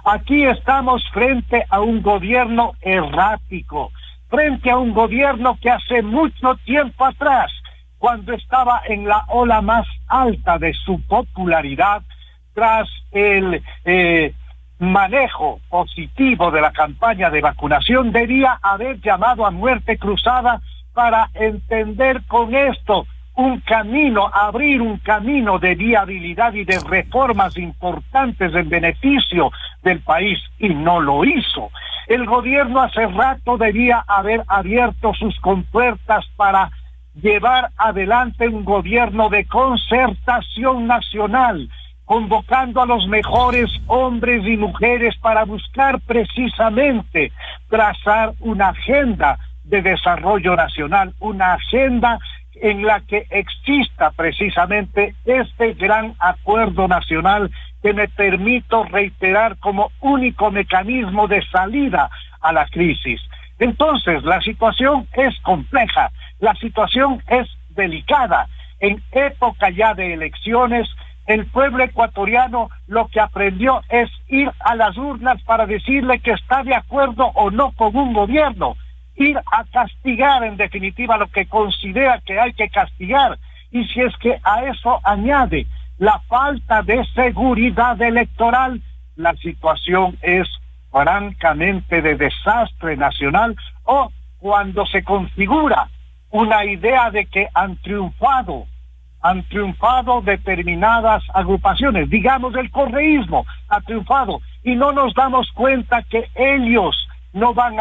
Aquí estamos frente a un gobierno errático, frente a un gobierno que hace mucho tiempo atrás, cuando estaba en la ola más alta de su popularidad, tras el manejo positivo de la campaña de vacunación, debía haber llamado a muerte cruzada para entender con esto un camino, abrir un camino de viabilidad y de reformas importantes en beneficio del país, y no lo hizo. El gobierno hace rato debía haber abierto sus compuertas para llevar adelante un gobierno de concertación nacional, convocando a los mejores hombres y mujeres para buscar precisamente trazar una agenda de desarrollo nacional, una agenda en la que exista precisamente este gran acuerdo nacional que me permito reiterar como único mecanismo de salida a la crisis. Entonces, la situación es compleja, la situación es delicada. En época ya de elecciones, el pueblo ecuatoriano lo que aprendió es ir a las urnas para decirle que está de acuerdo o no con un gobierno, ir a castigar en definitiva lo que considera que hay que castigar, y si es que a eso añade la falta de seguridad electoral, la situación es francamente de desastre nacional, o cuando se configura una idea de que han triunfado determinadas agrupaciones, digamos el correísmo ha triunfado, y no nos damos cuenta que ellos no van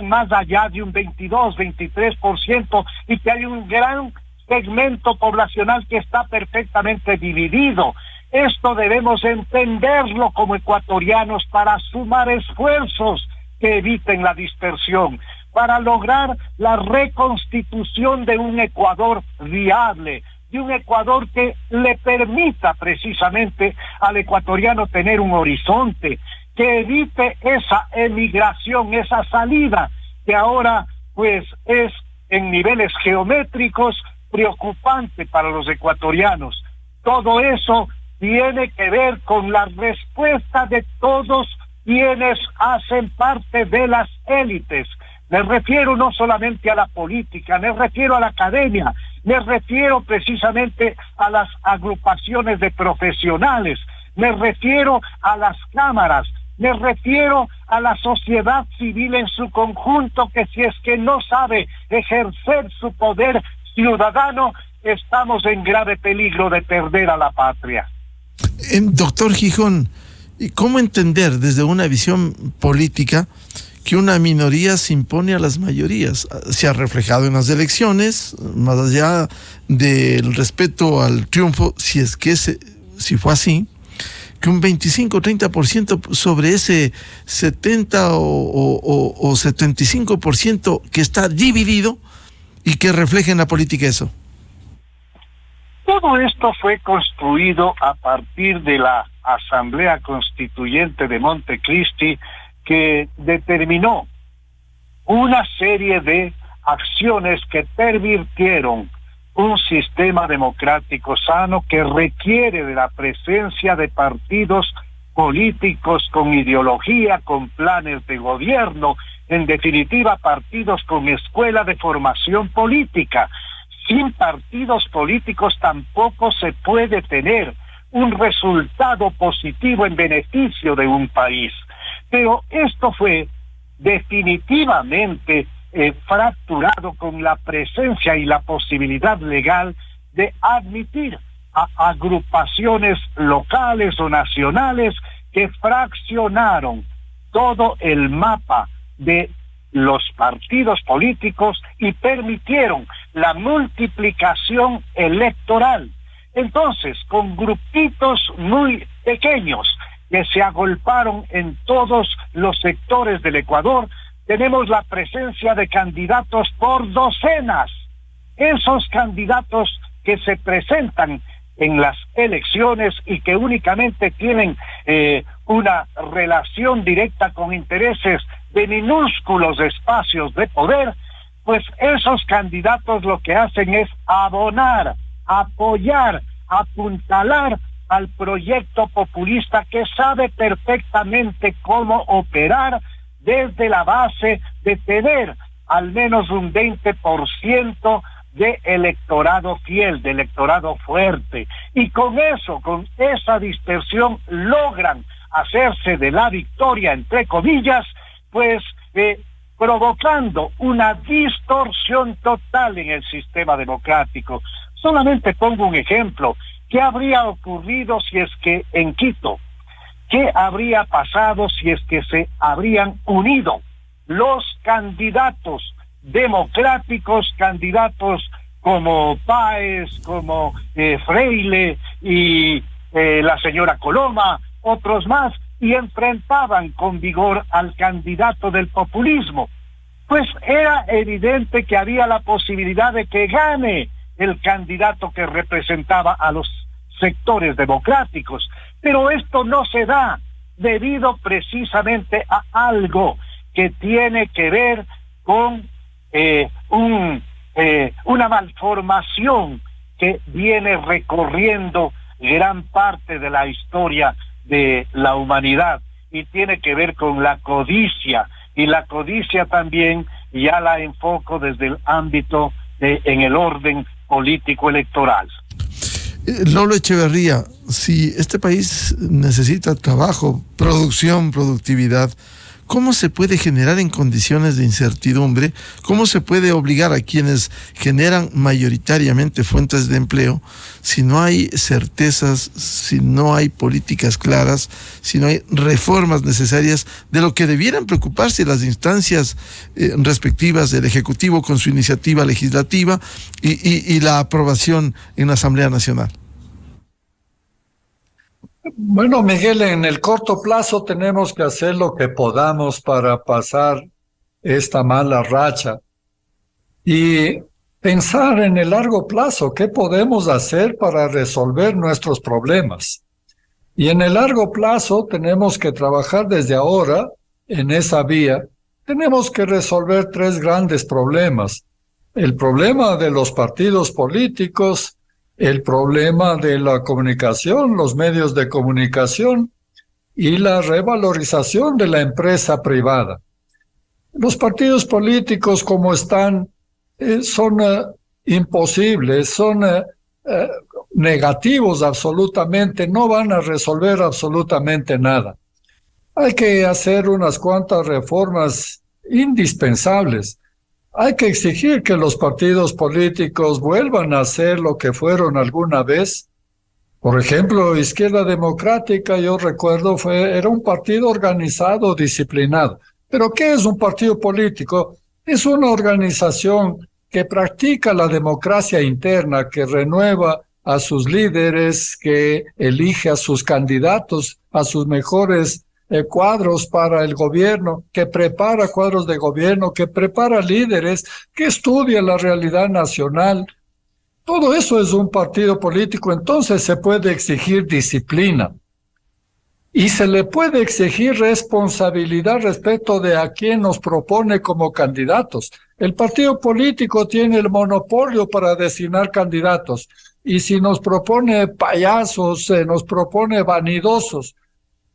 más allá de un 22, 23%, y que hay un gran segmento poblacional que está perfectamente dividido. Esto debemos entenderlo como ecuatorianos para sumar esfuerzos que eviten la dispersión, para lograr la reconstitución de un Ecuador viable, de un Ecuador que le permita precisamente al ecuatoriano tener un horizonte, que evite esa emigración, esa salida que ahora pues es en niveles geométricos preocupante para los ecuatorianos. Todo eso tiene que ver con la respuesta de todos quienes hacen parte de las élites. Me refiero no solamente a la política, me refiero a la academia, me refiero precisamente a las agrupaciones de profesionales, me refiero a las cámaras, me refiero a la sociedad civil en su conjunto, que si es que no sabe ejercer su poder ciudadano, estamos en grave peligro de perder a la patria. Doctor Gijón, ¿cómo entender desde una visión política que una minoría se impone a las mayorías? Se ha reflejado en las elecciones, más allá del respeto al triunfo, si fue así, que un 25-30% sobre ese 70 o 75% que está dividido y que refleja en la política eso. Todo esto fue construido a partir de la Asamblea Constituyente de Montecristi, que determinó una serie de acciones que pervirtieron un sistema democrático sano, que requiere de la presencia de partidos políticos con ideología, con planes de gobierno, en definitiva partidos con escuela de formación política. Sin partidos políticos tampoco se puede tener un resultado positivo en beneficio de un país. Pero esto fue definitivamente fracturado con la presencia y la posibilidad legal de admitir a agrupaciones locales o nacionales que fraccionaron todo el mapa de los partidos políticos y permitieron la multiplicación electoral. Entonces, con grupitos muy pequeños que se agolparon en todos los sectores del Ecuador, tenemos la presencia de candidatos por docenas. Esos candidatos que se presentan en las elecciones y que únicamente tienen una relación directa con intereses de minúsculos espacios de poder, pues esos candidatos lo que hacen es abonar, apoyar, apuntalar al proyecto populista que sabe perfectamente cómo operar desde la base de tener al menos un 20% de electorado fiel, de electorado fuerte. Y con eso, con esa dispersión, logran hacerse de la victoria, entre comillas, pues provocando una distorsión total en el sistema democrático. Solamente pongo un ejemplo. ¿Qué habría ocurrido si es que en Quito? ¿Qué habría pasado si es que se habrían unido los candidatos democráticos, candidatos como Páez, como Freile y la señora Coloma, otros más, y enfrentaban con vigor al candidato del populismo? Pues era evidente que había la posibilidad de que gane el candidato que representaba a los sectores democráticos, pero esto no se da debido precisamente a algo que tiene que ver con una malformación que viene recorriendo gran parte de la historia de la humanidad y tiene que ver con la codicia, y la codicia también ya la enfoco desde el ámbito en el orden político electoral. Lolo Echeverría, si este país necesita trabajo, producción, productividad, ¿cómo se puede generar en condiciones de incertidumbre? ¿Cómo se puede obligar a quienes generan mayoritariamente fuentes de empleo si no hay certezas, si no hay políticas claras, si no hay reformas necesarias de lo que debieran preocuparse las instancias respectivas del Ejecutivo con su iniciativa legislativa y la aprobación en la Asamblea Nacional? Bueno, Miguel, en el corto plazo tenemos que hacer lo que podamos para pasar esta mala racha y pensar en el largo plazo, qué podemos hacer para resolver nuestros problemas. Y en el largo plazo tenemos que trabajar desde ahora en esa vía. Tenemos que resolver 3 grandes problemas: el problema de los partidos políticos, el problema de la comunicación, los medios de comunicación y la revalorización de la empresa privada. Los partidos políticos como están son imposibles, son negativos absolutamente, no van a resolver absolutamente nada. Hay que hacer unas cuantas reformas indispensables. Hay que exigir que los partidos políticos vuelvan a ser lo que fueron alguna vez. Por ejemplo, Izquierda Democrática, yo recuerdo, era un partido organizado, disciplinado. ¿Pero qué es un partido político? Es una organización que practica la democracia interna, que renueva a sus líderes, que elige a sus candidatos, a sus mejores cuadros para el gobierno, que prepara cuadros de gobierno, que prepara líderes, que estudia la realidad nacional. Todo eso es un partido político. Entonces se puede exigir disciplina y se le puede exigir responsabilidad respecto de a quién nos propone como candidatos. El partido político tiene el monopolio para designar candidatos, y si nos propone payasos, nos propone vanidosos,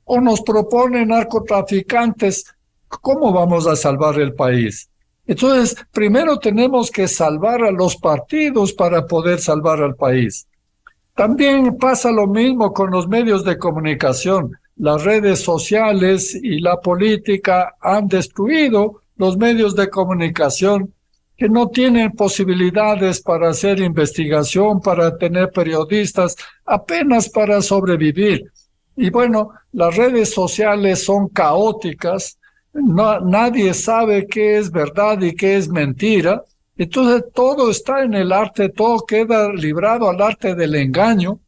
o nos propone narcotraficantes, ¿cómo vamos a salvar el país? Entonces, primero tenemos que salvar a los partidos para poder salvar al país. También pasa lo mismo con los medios de comunicación. Las redes sociales y la política han destruido los medios de comunicación, que no tienen posibilidades para hacer investigación, para tener periodistas, apenas para sobrevivir. Y bueno, las redes sociales son caóticas, nadie sabe qué es verdad y qué es mentira. Entonces todo está en el arte, todo queda librado al arte del engaño,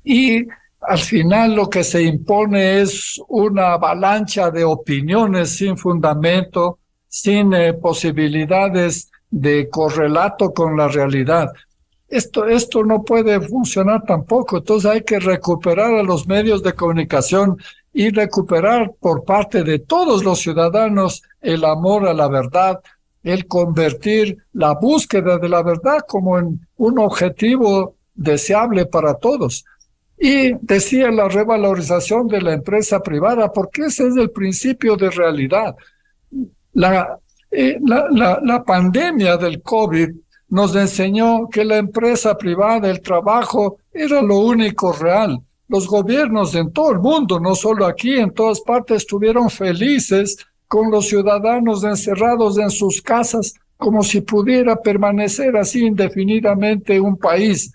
y al final lo que se impone es una avalancha de opiniones sin fundamento, sin posibilidades de correlato con la realidad. Esto no puede funcionar tampoco. Entonces hay que recuperar a los medios de comunicación y recuperar por parte de todos los ciudadanos el amor a la verdad, el convertir la búsqueda de la verdad como en un objetivo deseable para todos. Y decía la revalorización de la empresa privada, porque ese es el principio de realidad. La pandemia del COVID nos enseñó que la empresa privada, el trabajo, era lo único real. Los gobiernos en todo el mundo, no solo aquí, en todas partes, estuvieron felices con los ciudadanos encerrados en sus casas, como si pudiera permanecer así indefinidamente un país.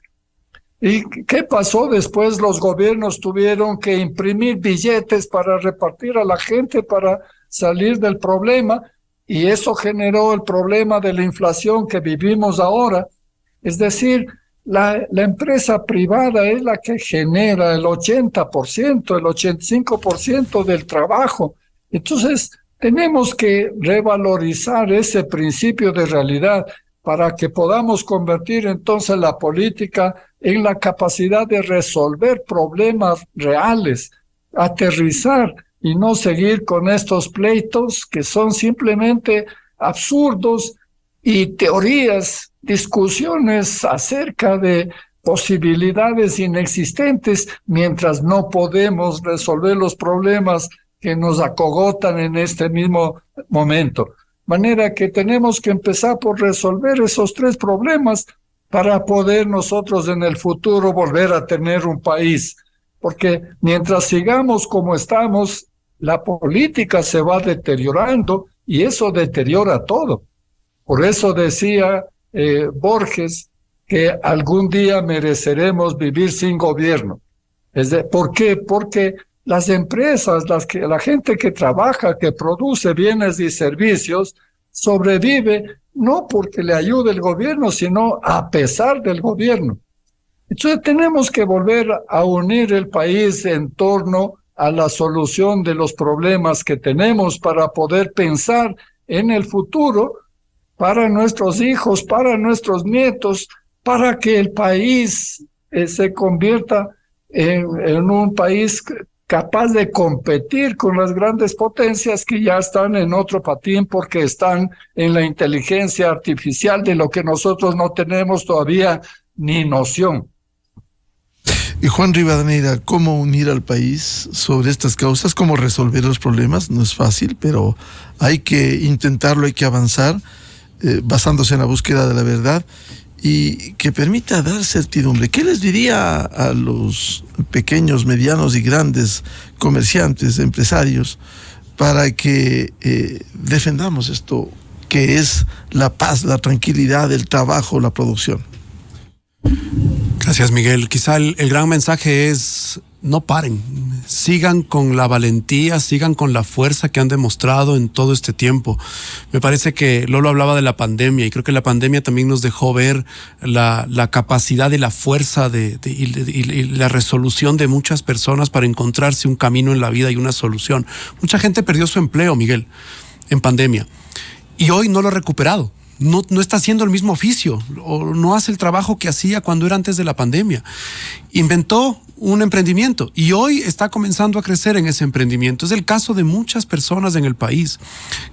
¿Y qué pasó después? Los gobiernos tuvieron que imprimir billetes para repartir a la gente para salir del problema, y eso generó el problema de la inflación que vivimos ahora. Es decir, la empresa privada es la que genera el 80%, el 85% del trabajo. Entonces, tenemos que revalorizar ese principio de realidad para que podamos convertir entonces la política en la capacidad de resolver problemas reales, aterrizar y no seguir con estos pleitos que son simplemente absurdos y teorías, discusiones acerca de posibilidades inexistentes mientras no podemos resolver los problemas que nos acogotan en este mismo momento. Manera que tenemos que empezar por resolver esos 3 problemas para poder nosotros en el futuro volver a tener un país. Porque mientras sigamos como estamos, la política se va deteriorando y eso deteriora todo. Por eso decía Borges que algún día mereceremos vivir sin gobierno. ¿Por qué? Porque las empresas, la gente que trabaja, que produce bienes y servicios, sobrevive no porque le ayude el gobierno, sino a pesar del gobierno. Entonces tenemos que volver a unir el país en torno a la solución de los problemas que tenemos para poder pensar en el futuro para nuestros hijos, para nuestros nietos, para que el país se convierta en un país capaz de competir con las grandes potencias que ya están en otro patín porque están en la inteligencia artificial de lo que nosotros no tenemos todavía ni noción. Y Juan Rivadeneira, ¿cómo unir al país sobre estas causas? ¿Cómo resolver los problemas? No es fácil, pero hay que intentarlo, hay que avanzar basándose en la búsqueda de la verdad y que permita dar certidumbre. ¿Qué les diría a los pequeños, medianos y grandes comerciantes, empresarios, para que defendamos esto que es la paz, la tranquilidad, el trabajo, la producción? Gracias, Miguel. Quizá el gran mensaje es: no paren, sigan con la valentía, sigan con la fuerza que han demostrado en todo este tiempo. Me parece que Lolo hablaba de la pandemia y creo que la pandemia también nos dejó ver la capacidad y la fuerza y la resolución de muchas personas para encontrarse un camino en la vida y una solución. Mucha gente perdió su empleo, Miguel, en pandemia, y hoy no lo ha recuperado. No está haciendo el mismo oficio o no hace el trabajo que hacía cuando era antes de la pandemia. Inventó un emprendimiento y hoy está comenzando a crecer en ese emprendimiento. Es el caso de muchas personas en el país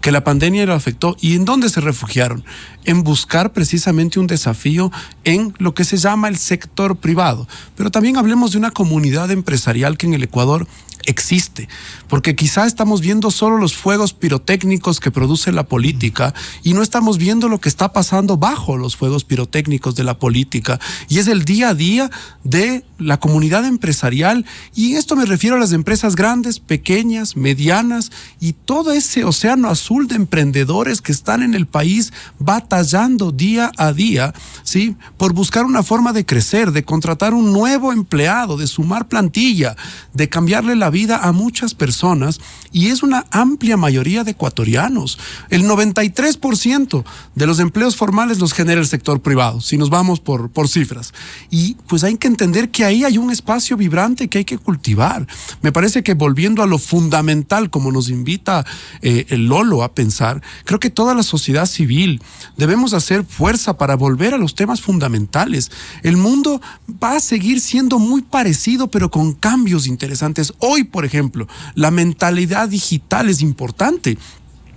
que la pandemia lo afectó. ¿Y en dónde se refugiaron? En buscar precisamente un desafío en lo que se llama el sector privado. Pero también hablemos de una comunidad empresarial que en el Ecuador existe, porque quizá estamos viendo solo los fuegos pirotécnicos que produce la política y no estamos viendo lo que está pasando bajo los fuegos pirotécnicos de la política, y es el día a día de la comunidad empresarial, y en esto me refiero a las empresas grandes, pequeñas, medianas y todo ese océano azul de emprendedores que están en el país batallando día a día, ¿sí?, por buscar una forma de crecer, de contratar un nuevo empleado, de sumar plantilla, de cambiarle la vida a muchas personas, y es una amplia mayoría de ecuatorianos. El 93% de los empleos formales los genera el sector privado, si nos vamos por cifras. Y pues hay que entender que ahí hay un espacio vibrante que hay que cultivar. Me parece que volviendo a lo fundamental, como nos invita el Lolo a pensar, creo que toda la sociedad civil debemos hacer fuerza para volver a los temas fundamentales. El mundo va a seguir siendo muy parecido, pero con cambios interesantes. Hoy, por ejemplo, la mentalidad digital es importante.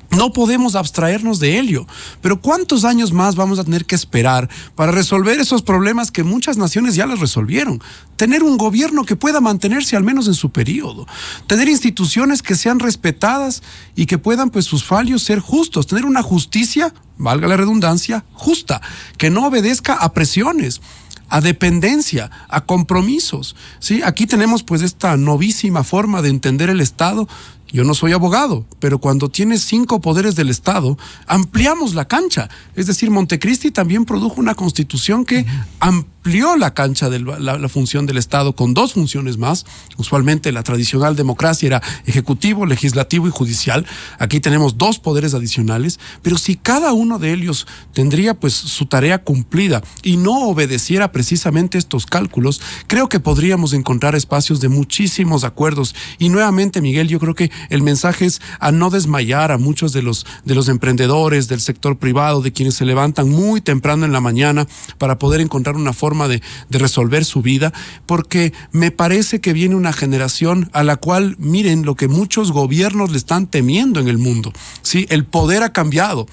No podemos abstraernos de ello. Pero ¿cuántos años más vamos a tener que esperar para resolver esos problemas que muchas naciones ya los resolvieron? Tener un gobierno que pueda mantenerse al menos en su periodo. Tener instituciones que sean respetadas y que puedan, pues, sus fallos ser justos. Tener una justicia, valga la redundancia, justa, que no obedezca a presiones, a dependencia, a compromisos. ¿Sí? Aquí tenemos, pues, esta novísima forma de entender el Estado. Yo no soy abogado, pero cuando tienes 5 poderes del Estado, ampliamos la cancha. Es decir, Montecristi también produjo una constitución que amplió la cancha de la función del Estado con 2 funciones más. Usualmente la tradicional democracia era ejecutivo, legislativo y judicial. Aquí tenemos 2 poderes adicionales, pero si cada uno de ellos tendría, pues, su tarea cumplida y no obedeciera precisamente estos cálculos, creo que podríamos encontrar espacios de muchísimos acuerdos. Y nuevamente, Miguel, yo creo que el mensaje es a no desmayar a muchos de los emprendedores del sector privado, de quienes se levantan muy temprano en la mañana para poder encontrar una forma de resolver su vida, porque me parece que viene una generación a la cual, miren, lo que muchos gobiernos le están temiendo en el mundo. Sí, el poder ha cambiado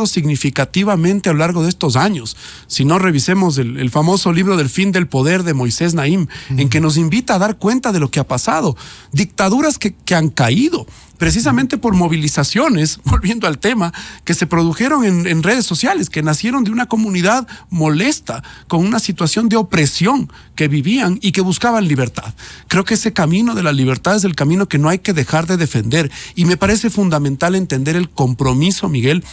significativamente a lo largo de estos años. Si no, revisemos el famoso libro del fin del poder de Moisés Naim, en que nos invita a dar cuenta de lo que ha pasado. Dictaduras que han caído precisamente por movilizaciones, volviendo al tema, que se produjeron en redes sociales, que nacieron de una comunidad molesta, con una situación de opresión que vivían y que buscaban libertad. Creo que ese camino de la libertad es el camino que no hay que dejar de defender, y me parece fundamental entender el compromiso, Miguel,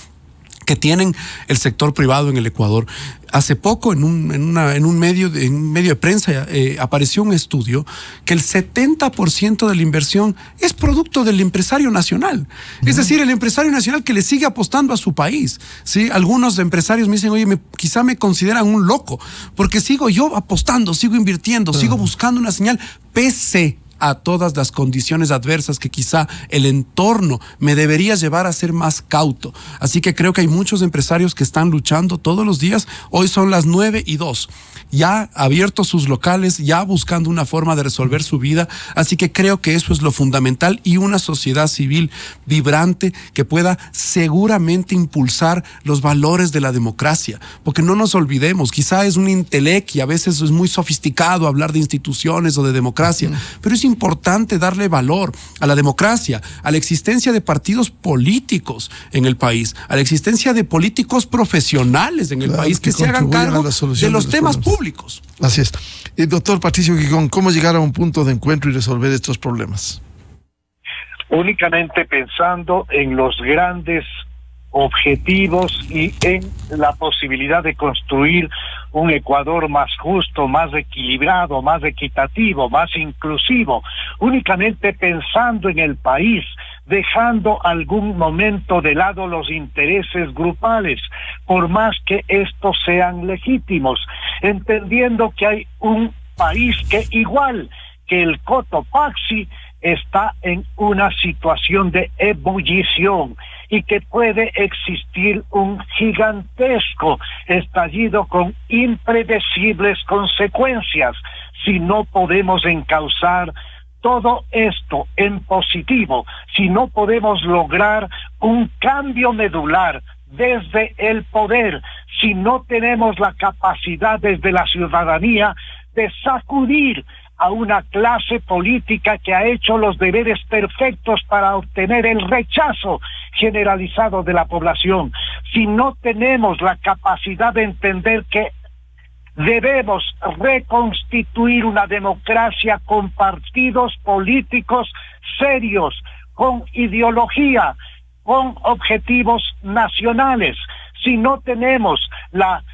que tienen el sector privado en el Ecuador. Hace poco en un medio de prensa apareció un estudio que el 70% de la inversión es producto del empresario nacional. Es decir, el empresario nacional que le sigue apostando a su país. ¿Sí? Algunos empresarios me dicen, oye, quizá me consideran un loco, porque sigo yo apostando, sigo invirtiendo, sigo buscando una señal, pese a todas las condiciones adversas que quizá el entorno me debería llevar a ser más cauto. Así que creo que hay muchos empresarios que están luchando todos los días. Hoy son las 9:02. Ya abiertos sus locales, ya buscando una forma de resolver su vida. Así que creo que eso es lo fundamental, y una sociedad civil vibrante que pueda seguramente impulsar los valores de la democracia. Porque no nos olvidemos, quizá es un intelecto y a veces es muy sofisticado hablar de instituciones o de democracia, pero es importante darle valor a la democracia, a la existencia de partidos políticos en el país, a la existencia de políticos profesionales en el país que se hagan cargo de los temas públicos. Así es. Doctor Patricio Gijón, ¿cómo llegar a un punto de encuentro y resolver estos problemas? Únicamente pensando en los grandes objetivos y en la posibilidad de construir un Ecuador más justo, más equilibrado, más equitativo, más inclusivo, únicamente pensando en el país, dejando algún momento de lado los intereses grupales, por más que estos sean legítimos, entendiendo que hay un país que, igual que el Cotopaxi, está en una situación de ebullición y que puede existir un gigantesco estallido con impredecibles consecuencias si no podemos encauzar todo esto en positivo, si no podemos lograr un cambio medular desde el poder, si no tenemos la capacidad desde la ciudadanía de sacudir a una clase política que ha hecho los deberes perfectos para obtener el rechazo generalizado de la población. Si no tenemos la capacidad de entender que debemos reconstituir una democracia con partidos políticos serios, con ideología, con objetivos nacionales, si no tenemos la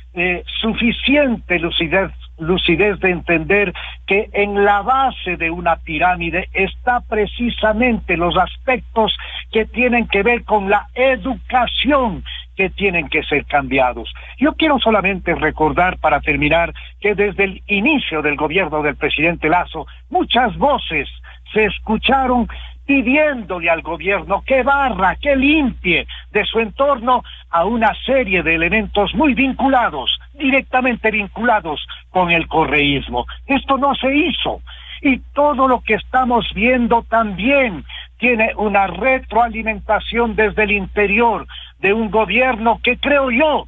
suficiente lucidez de entender que en la base de una pirámide está precisamente los aspectos que tienen que ver con la educación, que tienen que ser cambiados. Yo quiero solamente recordar, para terminar, que desde el inicio del gobierno del presidente Lasso, muchas voces se escucharon pidiéndole al gobierno que barra, que limpie de su entorno a una serie de elementos muy vinculados, directamente vinculados con el correísmo. Esto no se hizo. Y todo lo que estamos viendo también tiene una retroalimentación desde el interior de un gobierno que, creo yo,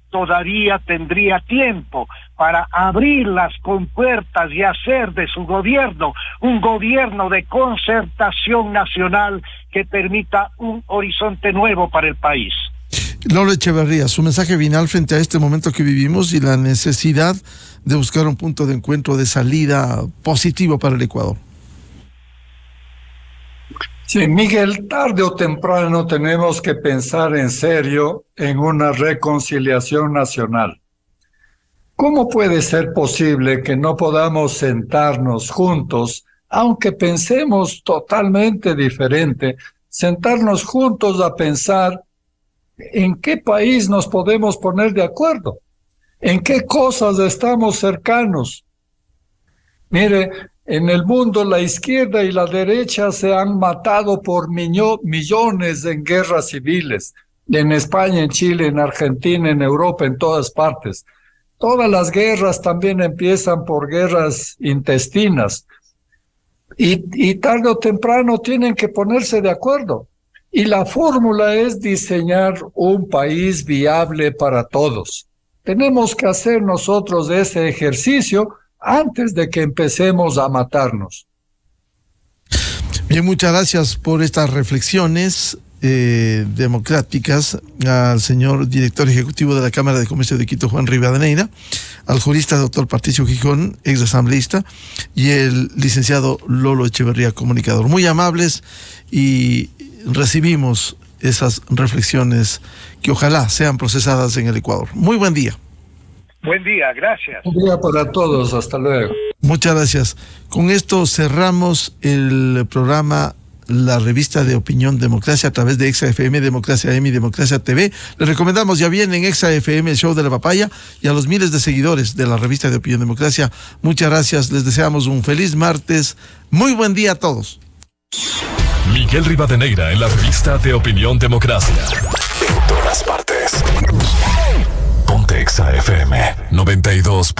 todavía tendría tiempo para abrir las compuertas y hacer de su gobierno un gobierno de concertación nacional que permita un horizonte nuevo para el país. Lolo Echeverría, su mensaje final frente a este momento que vivimos y la necesidad de buscar un punto de encuentro, de salida positivo para el Ecuador. Sí, Miguel, tarde o temprano tenemos que pensar en serio en una reconciliación nacional. ¿Cómo puede ser posible que no podamos sentarnos juntos, aunque pensemos totalmente diferente, sentarnos juntos a pensar en qué país nos podemos poner de acuerdo? ¿En qué cosas estamos cercanos? Mire, en el mundo la izquierda y la derecha se han matado por millones en guerras civiles, en España, en Chile, en Argentina, en Europa, en todas partes. Todas las guerras también empiezan por guerras intestinas y tarde o temprano tienen que ponerse de acuerdo. Y la fórmula es diseñar un país viable para todos. Tenemos que hacer nosotros ese ejercicio antes de que empecemos a matarnos. Bien, muchas gracias por estas reflexiones democráticas al señor director ejecutivo de la Cámara de Comercio de Quito, Juan Rivadeneira, al jurista doctor Patricio Gijón, ex asambleísta, y el licenciado Lolo Echeverría, comunicador. Muy amables, y recibimos esas reflexiones que ojalá sean procesadas en el Ecuador. Muy buen día. Buen día, gracias. Un día para todos, hasta luego. Muchas gracias. Con esto cerramos el programa, la revista de opinión Democracia, a través de Exa FM, Democracia M y Democracia TV. Les recomendamos, ya viene en Exa FM el show de la papaya, y a los miles de seguidores de la revista de opinión Democracia, muchas gracias. Les deseamos un feliz martes. Muy buen día a todos. Miguel Rivadeneira en la revista de opinión Democracia. En todas partes. Ponte Exa FM 92.